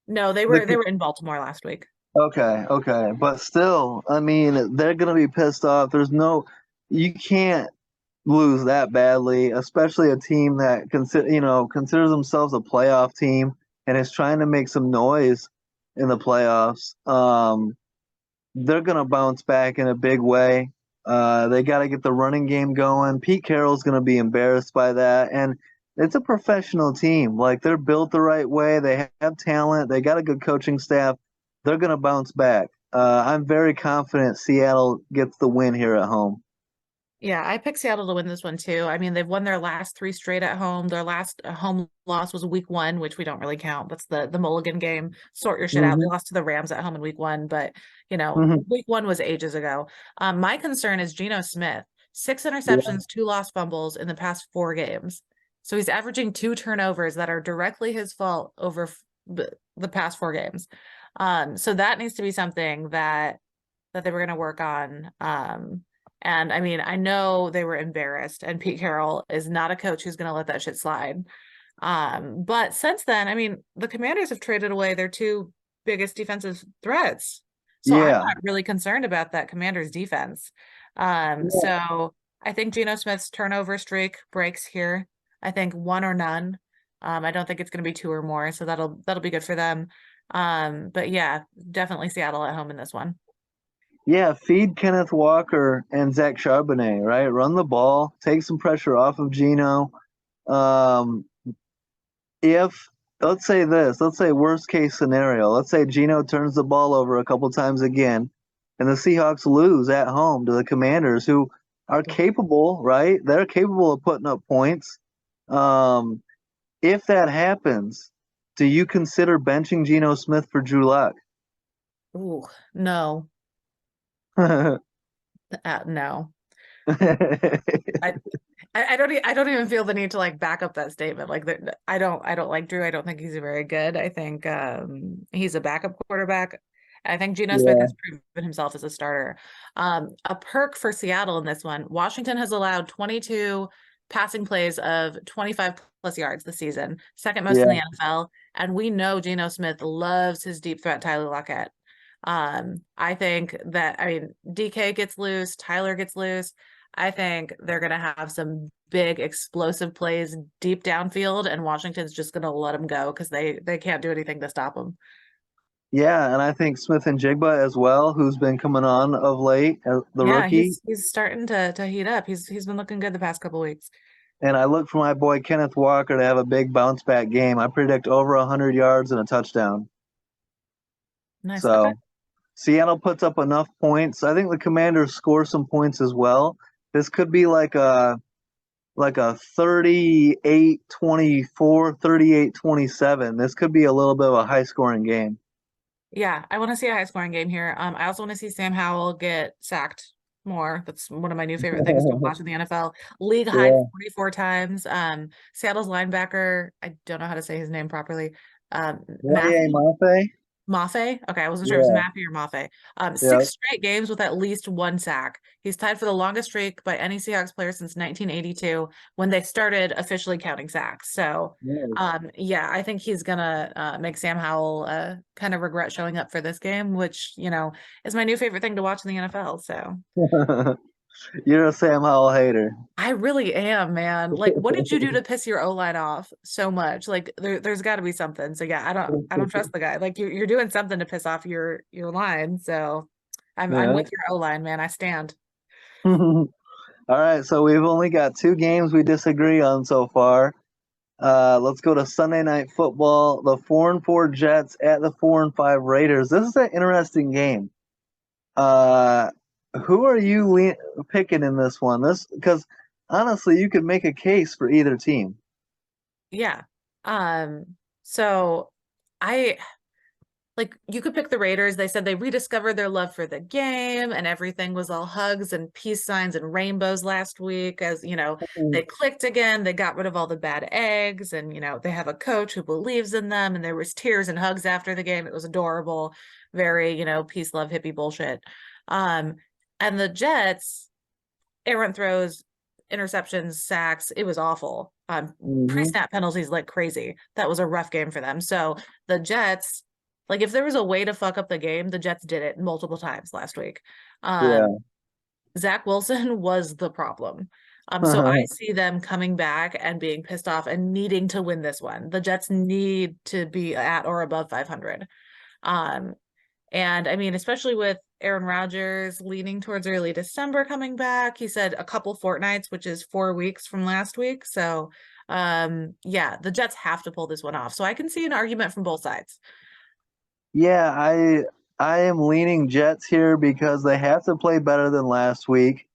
B: No, they
A: the
B: were in Baltimore last week.
A: Okay, okay. But still, I mean, they're gonna be pissed off. You can't lose that badly, especially a team that considers themselves a playoff team and is trying to make some noise in the playoffs. They're gonna bounce back in a big way. They got to get the running game going. Pete Carroll's gonna be embarrassed by that, and it's a professional team. Like they're built the right way. They have talent. They got a good coaching staff. They're gonna bounce back. I'm very confident Seattle gets the win here at home.
B: Yeah, I picked Seattle to win this one too. I mean, they've won their last three straight at home. Their last home loss was week one, which we don't really count. That's the Mulligan game. Sort your shit out. They
A: Hmm.
B: lost to the Rams at home in week one, but
A: Hmm.
B: week one was ages ago. My concern is Geno Smith. Six
A: Yeah.
B: interceptions, two lost fumbles in the past four games. So he's averaging two turnovers that are directly his fault over the past four games. So that needs to be something that they were going to work on. And I mean, I know they were embarrassed, and Pete Carroll is not a coach who's going to let that shit slide. But since then, I mean, the Commanders have traded away their two biggest defensive threats. So I'm
A: Yeah.
B: not really concerned about that Commanders defense.
A: Yeah.
B: So I think Geno Smith's turnover streak breaks here. I think one or none. I don't think it's going to be two or more, so that'll be good for them. But yeah, definitely Seattle at home in this one.
A: Yeah, feed Kenneth Walker and Zach Charbonnet, right? Run the ball, take some pressure off of Geno. Um, if let's say worst case scenario, let's say Geno turns the ball over a couple times again, and the Seahawks lose at home to the Commanders, who are capable, right? They're capable of putting up points. Um, if that happens, do you consider benching Geno Smith for Drew Lock?
B: Ooh, no, no. I, I don't even feel the need to like back up that statement. Like I don't like Drew. I don't think he's very good. I think he's a backup quarterback. I think Geno Smith
A: Yeah,
B: has proven himself as a starter. A perk for Seattle in this one, Washington has allowed 22 passing plays of 25 plus yards this season, second most in
A: yeah.
B: the NFL. And we know Geno Smith loves his deep threat Tyler Lockett. I think that, I mean, DK gets loose, Tyler gets loose. I think they're going to have some big explosive plays deep downfield, and Washington's just going to let them go because they can't do anything to stop them.
A: Yeah, and I think Smith and Jigba as well, who's been coming on of late, the
B: Yeah,
A: rookie.
B: he's starting to heat up. He's been looking good the past couple weeks.
A: And I look for my boy Kenneth Walker to have a big bounce back game. I predict over 100 yards and a touchdown.
B: Nice. Okay.
A: So Seattle puts up enough points. I think the Commanders score some points as well. This could be like a 38-24, 38-27. This could be a little bit of a high scoring game.
B: Yeah, I want to see a high scoring game here. I also want to see Sam Howell get sacked more. That's one of my new favorite things to watch in the NFL. League high
A: Yeah.
B: 44 times. Seattle's linebacker, I don't know how to say his name properly.
A: Mafe?
B: Mafe. Okay, I wasn't sure if it was
A: Yeah,
B: Mafe or Mafe.
A: yeah.
B: 6 straight games with at least one sack. He's tied for the longest streak by any Seahawks player since 1982 when they started officially counting sacks. So,
A: Nice.
B: yeah, I think he's gonna make Sam Howell kind of regret showing up for this game, which, is my new favorite thing to watch in the NFL. So
A: You're a Sam Howell hater.
B: I really am, man. Like, what did you do to piss your O line off so much? Like, there's got to be something. So yeah, I don't trust the guy. Like, you're doing something to piss off your line. So I'm
A: Yeah.
B: with your O line, man. I stand.
A: All right, so we've only got two games we disagree on so far. Let's go to Sunday Night Football. The 4-4 Jets at the 4-5 Raiders. This is an interesting game. Uh, who are you picking in this one? This because honestly, you could make a case for either team.
B: Yeah. So I like you could pick the Raiders. They said they rediscovered their love for the game and everything was all hugs and peace signs and rainbows last week. As they clicked again, they got rid of all the bad eggs, and they have a coach who believes in them, and there was tears and hugs after the game. It was adorable, very, peace, love, hippie bullshit. Um, and the Jets, errant throws, interceptions, sacks, it was awful.
A: Mm-hmm.
B: Pre-snap penalties like crazy. That was a rough game for them. So the Jets, like if there was a way to fuck up the game, the Jets did it multiple times last week.
A: Yeah.
B: Zach Wilson was the problem. So I see them coming back and being pissed off and needing to win this one. The Jets need to be at or above 500. Um, and I mean, especially with Aaron Rodgers leaning towards early December coming back, he said a couple fortnights, which is 4 weeks from last week. So, yeah, the Jets have to pull this one off. So I can see an argument from both sides.
A: Yeah, I am leaning Jets here because they have to play better than last week.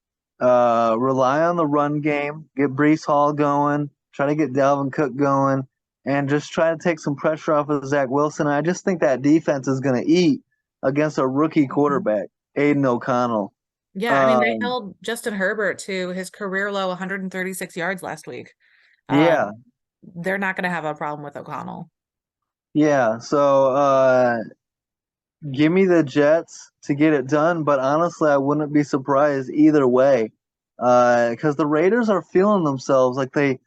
A: Rely on the run game, get Brees Hall going, try to get Dalvin Cook going, and just try to take some pressure off of Zach Wilson. I just think that defense is going to eat against a rookie quarterback, Aiden O'Connell.
B: Yeah, I mean, they
A: Um,
B: held Justin Herbert to his career low 136 yards last week.
A: yeah,
B: They're not going to have a problem with O'Connell.
A: yeah. So give me the Jets to get it done, but honestly, I wouldn't be surprised either way, because the Raiders are feeling themselves like they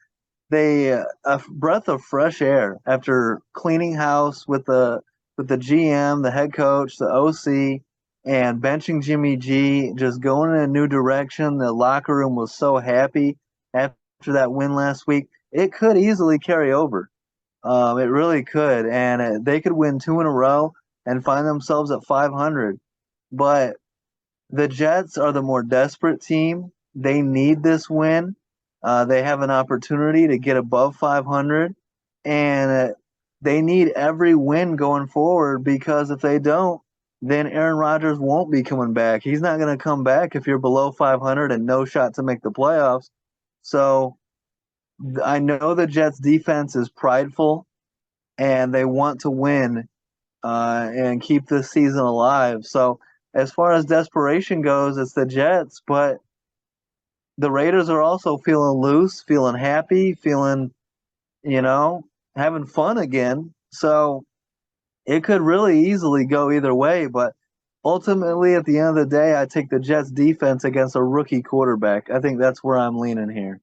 A: a breath of fresh air after cleaning house with the GM, the head coach, the OC, and benching Jimmy G, just going in a new direction. The locker room was so happy after that win last week. It could easily carry over. It really could, and they could win two in a row and find themselves at 500. But the Jets are the more desperate team. They need this win. They have an opportunity to get above 500, and they need every win going forward because if they don't, then Aaron Rodgers won't be coming back. He's not going to come back if you're below 500 and no shot to make the playoffs. So I know the Jets defense is prideful and they want to win and keep this season alive. So as far as desperation goes, it's the Jets, but the Raiders are also feeling loose, feeling happy, feeling, you know, having fun again. So it could really easily go either way, but ultimately at the end of the day, I take the Jets defense against a rookie quarterback. I think that's where I'm leaning here.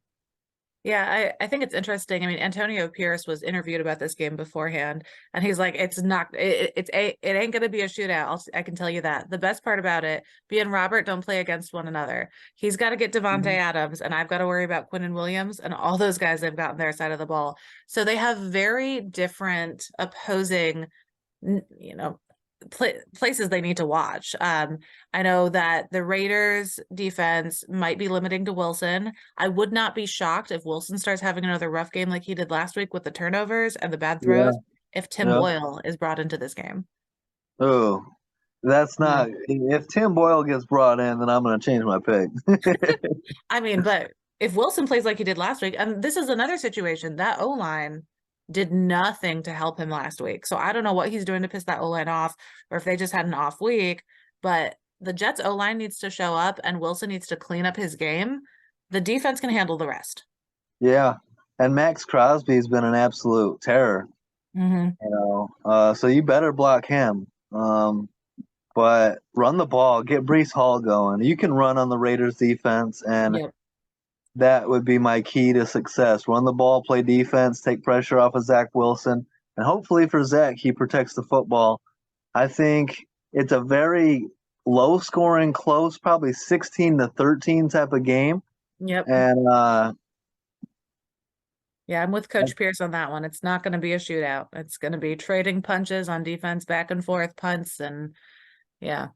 B: Yeah, I think it's interesting. I mean, Antonio Pierce was interviewed about this game beforehand, and he's like, "It's not. It ain't gonna be a shootout. I can tell you that. The best part about it, B and Robert don't play against one another. He's got to get Devontae
A: Mhm.
B: Adams, and I've got to worry about Quinnen Williams and all those guys they've got on their side of the ball. So they have very different opposing, you know, places they need to watch. I know that the Raiders defense might be limiting to Wilson. I would not be shocked if Wilson starts having another rough game like he did last week with the turnovers and the bad
A: Yeah,
B: throws if Tim
A: yeah.
B: Boyle is brought into this game.
A: Oh, that's
B: Mm.
A: not. If Tim Boyle gets brought in, then I'm going to change my pick.
B: I mean, but if Wilson plays like he did last week, and this is another situation, that O line did nothing to help him last week. So I don't know what he's doing to piss that O line off, or if they just had an off week. But the Jets O line needs to show up, and Wilson needs to clean up his game. The defense can handle the rest.
A: Yeah, and Max Crosby's been an absolute terror.
B: Hmm.
A: So you better block him. Um, but run the ball, get Brees Hall going. You can run on the Raiders defense, and
B: Yep.
A: that would be my key to success. Run the ball, play defense, take pressure off of Zach Wilson, and hopefully for Zach, he protects the football. I think it's a very low scoring, close, probably 16-13 type of game.
B: Yep.
A: And
B: Yeah, I'm with Coach Pierce on that one. It's not going to be a shootout. It's going to be trading punches on defense, back and forth punts, and yeah.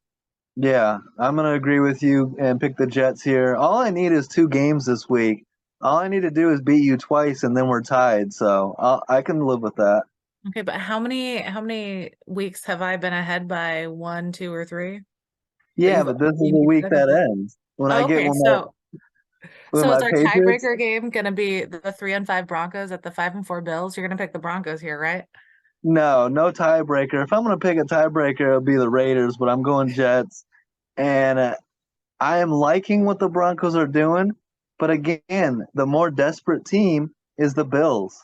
A: yeah, I'm going to agree with you and pick the Jets here. All I need is 2 games this week. All I need to do is beat you twice, and then we're tied. So I can live with that.
B: Okay, but how many weeks have I been ahead by 1, 2, or 3? That
A: Yeah,
B: you've
A: but this is
B: beaten
A: the
B: me
A: week that
B: consecutively?
A: ends when I
B: Oh,
A: get
B: okay,
A: one more with
B: so is
A: my
B: our
A: Patriots.
B: tiebreaker game gonna be the 3-5 Broncos at the 5-4 Bills? You're gonna pick the Broncos here, right?
A: No, no tiebreaker. If I'm going to pick a tiebreaker, it'll be the Raiders, but I'm going Jets. And I am liking what the Broncos are doing. But again, the more desperate team is the Bills.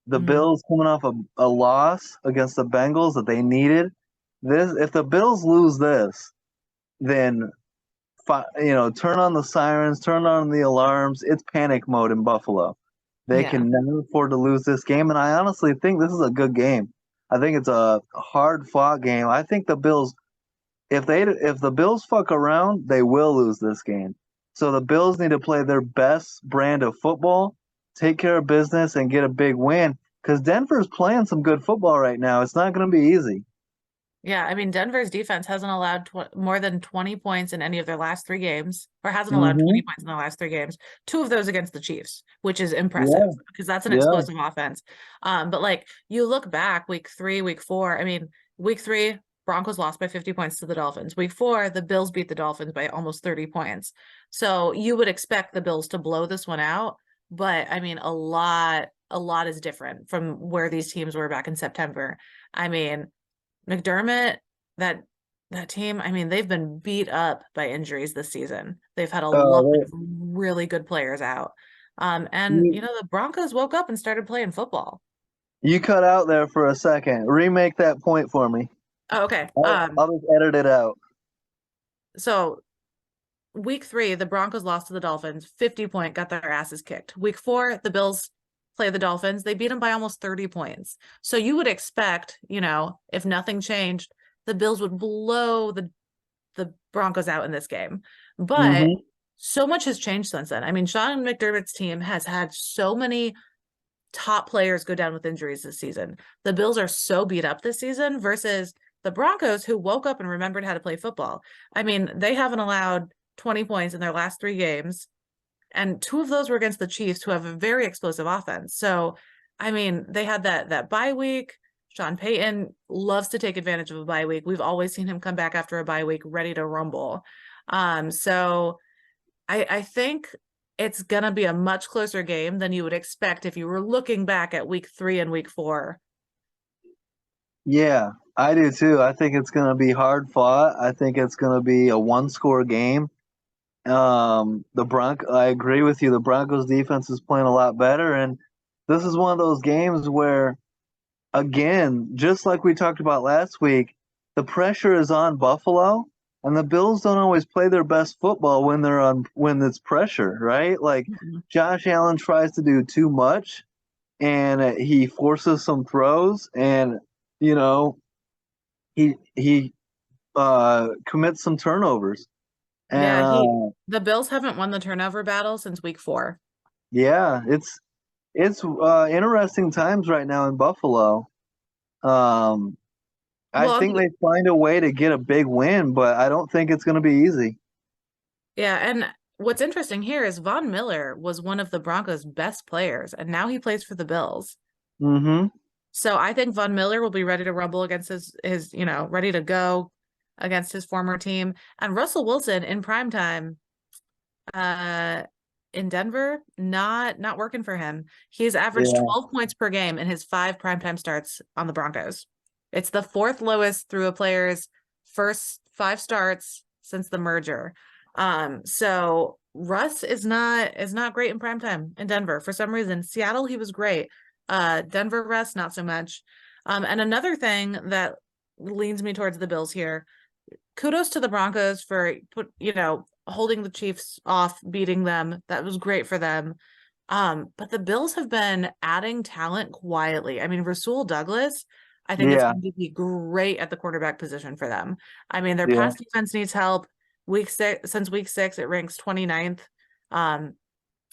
A: The
B: Mm,
A: Bills coming off a loss against the Bengals that they needed. This, if the Bills lose this, then turn on the sirens, turn on the alarms. It's panic mode in Buffalo. They
B: yeah.
A: can never afford to lose this game, and I honestly think this is a good game. I think it's a hard fought game. I think the Bills, if the Bills fuck around, they will lose this game. So the Bills need to play their best brand of football, take care of business, and get a big win. Because Denver's playing some good football right now. It's not going to be easy.
B: Yeah, I mean, Denver's defense hasn't allowed more than 20 points in any of their last 3 games, or hasn't allowed 20
A: Mm-hmm.
B: points in the last 3 games. 2 of those against the Chiefs, which is impressive
A: Yeah,
B: because that's an
A: yeah.
B: explosive offense. But like you look back, week 3, week 4, I mean, week 3, Broncos lost by 50 points to the Dolphins. Week 4, the Bills beat the Dolphins by almost 30 points. So you would expect the Bills to blow this one out, but I mean, a lot is different from where these teams were back in September. I mean, McDermott, that that team, I mean, they've been beat up by injuries this season. They've had a lot
A: Uh,
B: of really good players out. And
A: you,
B: the Broncos woke up and started playing football.
A: you cut out there for a second. Remake that point for me.
B: Oh, okay.
A: I'll just edit it out.
B: So week 3, the Broncos lost to the Dolphins, 50 point, got their asses kicked. Week 4, the Bills play the Dolphins. They beat them by almost 30 points. So you would expect, if nothing changed, the Bills would blow the Broncos out in this game. But
A: Mm-hmm.
B: so much has changed since then. I mean, Sean McDermott's team has had so many top players go down with injuries this season. The Bills are so beat up this season versus the Broncos, who woke up and remembered how to play football. I mean, they haven't allowed 20 points in their last 3 games, and 2 of those were against the Chiefs, who have a very explosive offense. So, I mean, they had that bye week. Sean Payton loves to take advantage of a bye week. We've always seen him come back after a bye week ready to rumble. So I think it's gonna be a much closer game than you would expect if you were looking back at week 3 and week 4.
A: Yeah, I do too. I think it's going to be hard fought. I think it's going to be a one-score game. I agree with you. The Broncos defense is playing a lot better, and this is one of those games where, again, just like we talked about last week, the pressure is on Buffalo, and the Bills don't always play their best football when it's pressure, right? Like
B: Mhm.
A: Josh Allen tries to do too much, and he forces some throws, and you know he commits some turnovers, and
B: Yeah, the Bills haven't won the turnover battle since week 4.
A: yeah, it's interesting times right now in Buffalo. Um, I
B: Well,
A: think they find a way to get a big win, but I don't think it's going to be easy.
B: yeah, and what's interesting here is Von Miller was one of the Broncos' best players, and now he plays for the Bills.
A: Mm-hmm.
B: So I think Von Miller will be ready to rumble against his ready to go against his former team. And Russell Wilson in prime time, uh, in Denver, not working for him. He's averaged
A: Yeah.
B: 12 points per game in his 5 primetime starts on the Broncos. It's the 4th lowest through a player's first 5 starts since the merger. So Russ is not great in primetime in Denver for some reason. Seattle, he was great. Denver Russ, not so much. And another thing that leans me towards the Bills here. Kudos to the Broncos for holding the Chiefs off, beating them. That was great for them. But the Bills have been adding talent quietly. I mean, Rasul Douglas, I think it's
A: Yeah,
B: going to be great at the quarterback position for them. I mean, their
A: yeah,
B: pass defense needs help. Since week 6, it ranks 29th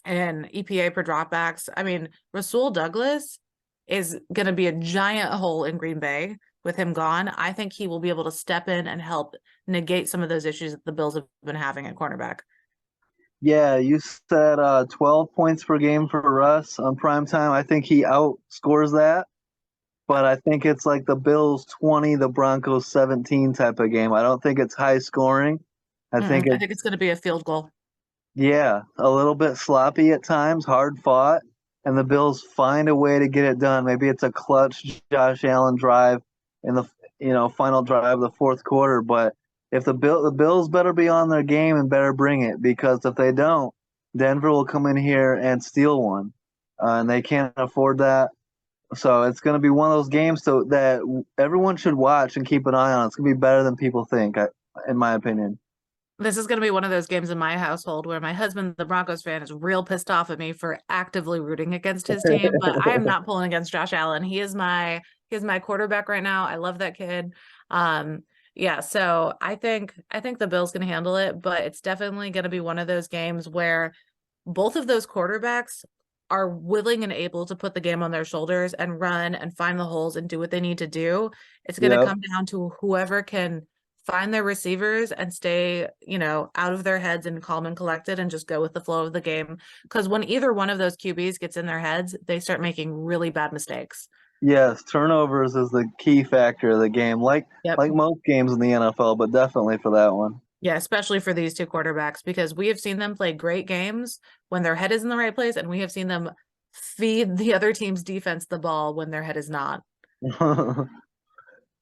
B: in EPA per dropbacks. I mean, Rasul Douglas is going to be a giant hole in Green Bay with him gone. I think he will be able to step in and help negate some of those issues that the Bills have been having at cornerback.
A: yeah. You said 12 points per game for Russ on prime time. I think he outscores that, but I think it's like the Bills 20, the Broncos 17 type of game. I don't think it's high scoring. I think
B: I
A: it's,
B: think it's going to be a field goal.
A: yeah, a little bit sloppy at times, hard fought, and the Bills find a way to get it done. Maybe it's a clutch Josh Allen drive in the final drive of the fourth quarter. But if the Bills better be on their game and better bring it, because if they don't, Denver will come in here and steal one, and they can't afford that. So it's going to be one of those games that everyone should watch and keep an eye on. It's going to be better than people think, in my opinion.
B: This is going to be one of those games in my household where my husband, the Broncos fan, is real pissed off at me for actively rooting against his team, but I am not pulling against Josh Allen. He is my quarterback right now. I love that kid. Yeah, so I think the Bills can handle it, but it's definitely going to be one of those games where both of those quarterbacks are willing and able to put the game on their shoulders and run and find the holes and do what they need to do. It's going to
A: Yep.
B: come down to whoever can find their receivers and stay, out of their heads and calm and collected and just go with the flow of the game. Because when either one of those QBs gets in their heads, they start making really bad mistakes.
A: Yes, turnovers is the key factor of the game,
B: Yep.
A: like most games in the NFL, but definitely for that one.
B: Yeah, especially for these two quarterbacks, because we have seen them play great games when their head is in the right place, and we have seen them feed the other team's defense the ball when their head is not.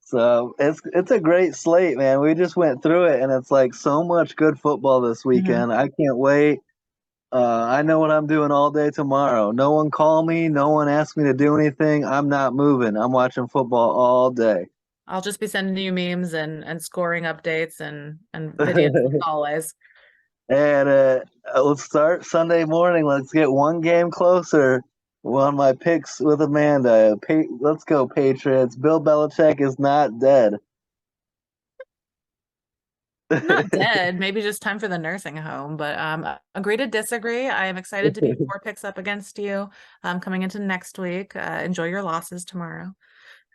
A: So it's a great slate, man. We just went through it, and it's like so much good football this
B: Mhm.
A: weekend. I can't wait. I know what I'm doing all day tomorrow. No one call me. No one ask me to do anything. I'm not moving. I'm watching football all day.
B: I'll just be sending you memes and scoring updates and videos as always.
A: And let's start Sunday morning. Let's get one game closer on my picks with Amanda. Let's go, Patriots. Bill Belichick is not dead.
B: Not dead, maybe just time for the nursing home, but agree to disagree. I am excited to be 4 picks up against you coming into next week. Enjoy your losses tomorrow.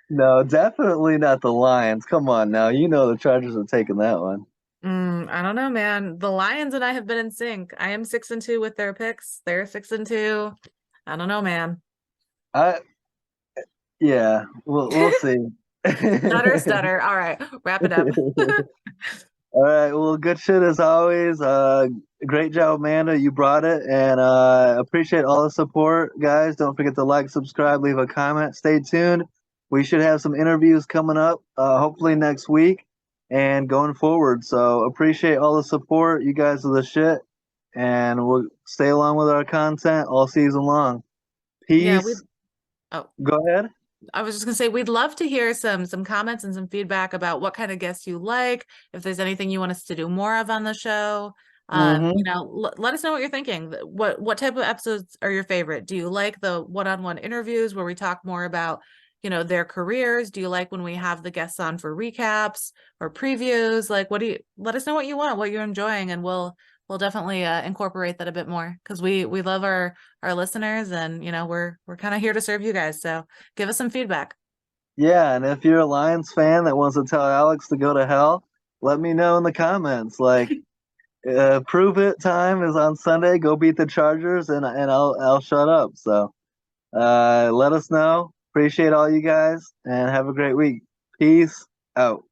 A: No, definitely not the Lions. Come on now. You know the Chargers are taking that one.
B: I don't know, man. The Lions and I have been in sync. I am 6-2 with their picks. They're 6-2. I don't know, man.
A: I Yeah, we'll see.
B: Stutter, stutter. All right, wrap it up.
A: All right. Well, good shit as always. Great job, Amanda. You brought it, and appreciate all the support, guys. Don't forget to like, subscribe, leave a comment. Stay tuned. We should have some interviews coming up, hopefully next week and going forward. So appreciate all the support. You guys are the shit, and we'll stay along with our content all season long.
B: Yeah, we
A: Peace.
B: oh,
A: Go ahead.
B: I was just gonna say we'd love to hear some comments and some feedback about what kind of guests you like, if there's anything you want us to do more of on the show.
A: Mm-hmm.
B: Let us know what you're thinking. What type of episodes are your favorite? Do you like the one-on-one interviews where we talk more about, their careers? Do you like when we have the guests on for recaps or previews? Like, let us know what you want, what you're enjoying, and we'll definitely incorporate that a bit more because we love our listeners, and we're kind of here to serve you guys. So give us some feedback.
A: Yeah, and if you're a Lions fan that wants to tell Alex to go to hell, let me know in the comments. Like, prove it time is on Sunday. Go beat the Chargers, and I'll shut up. So, let us know. Appreciate all you guys, and have a great week. Peace out.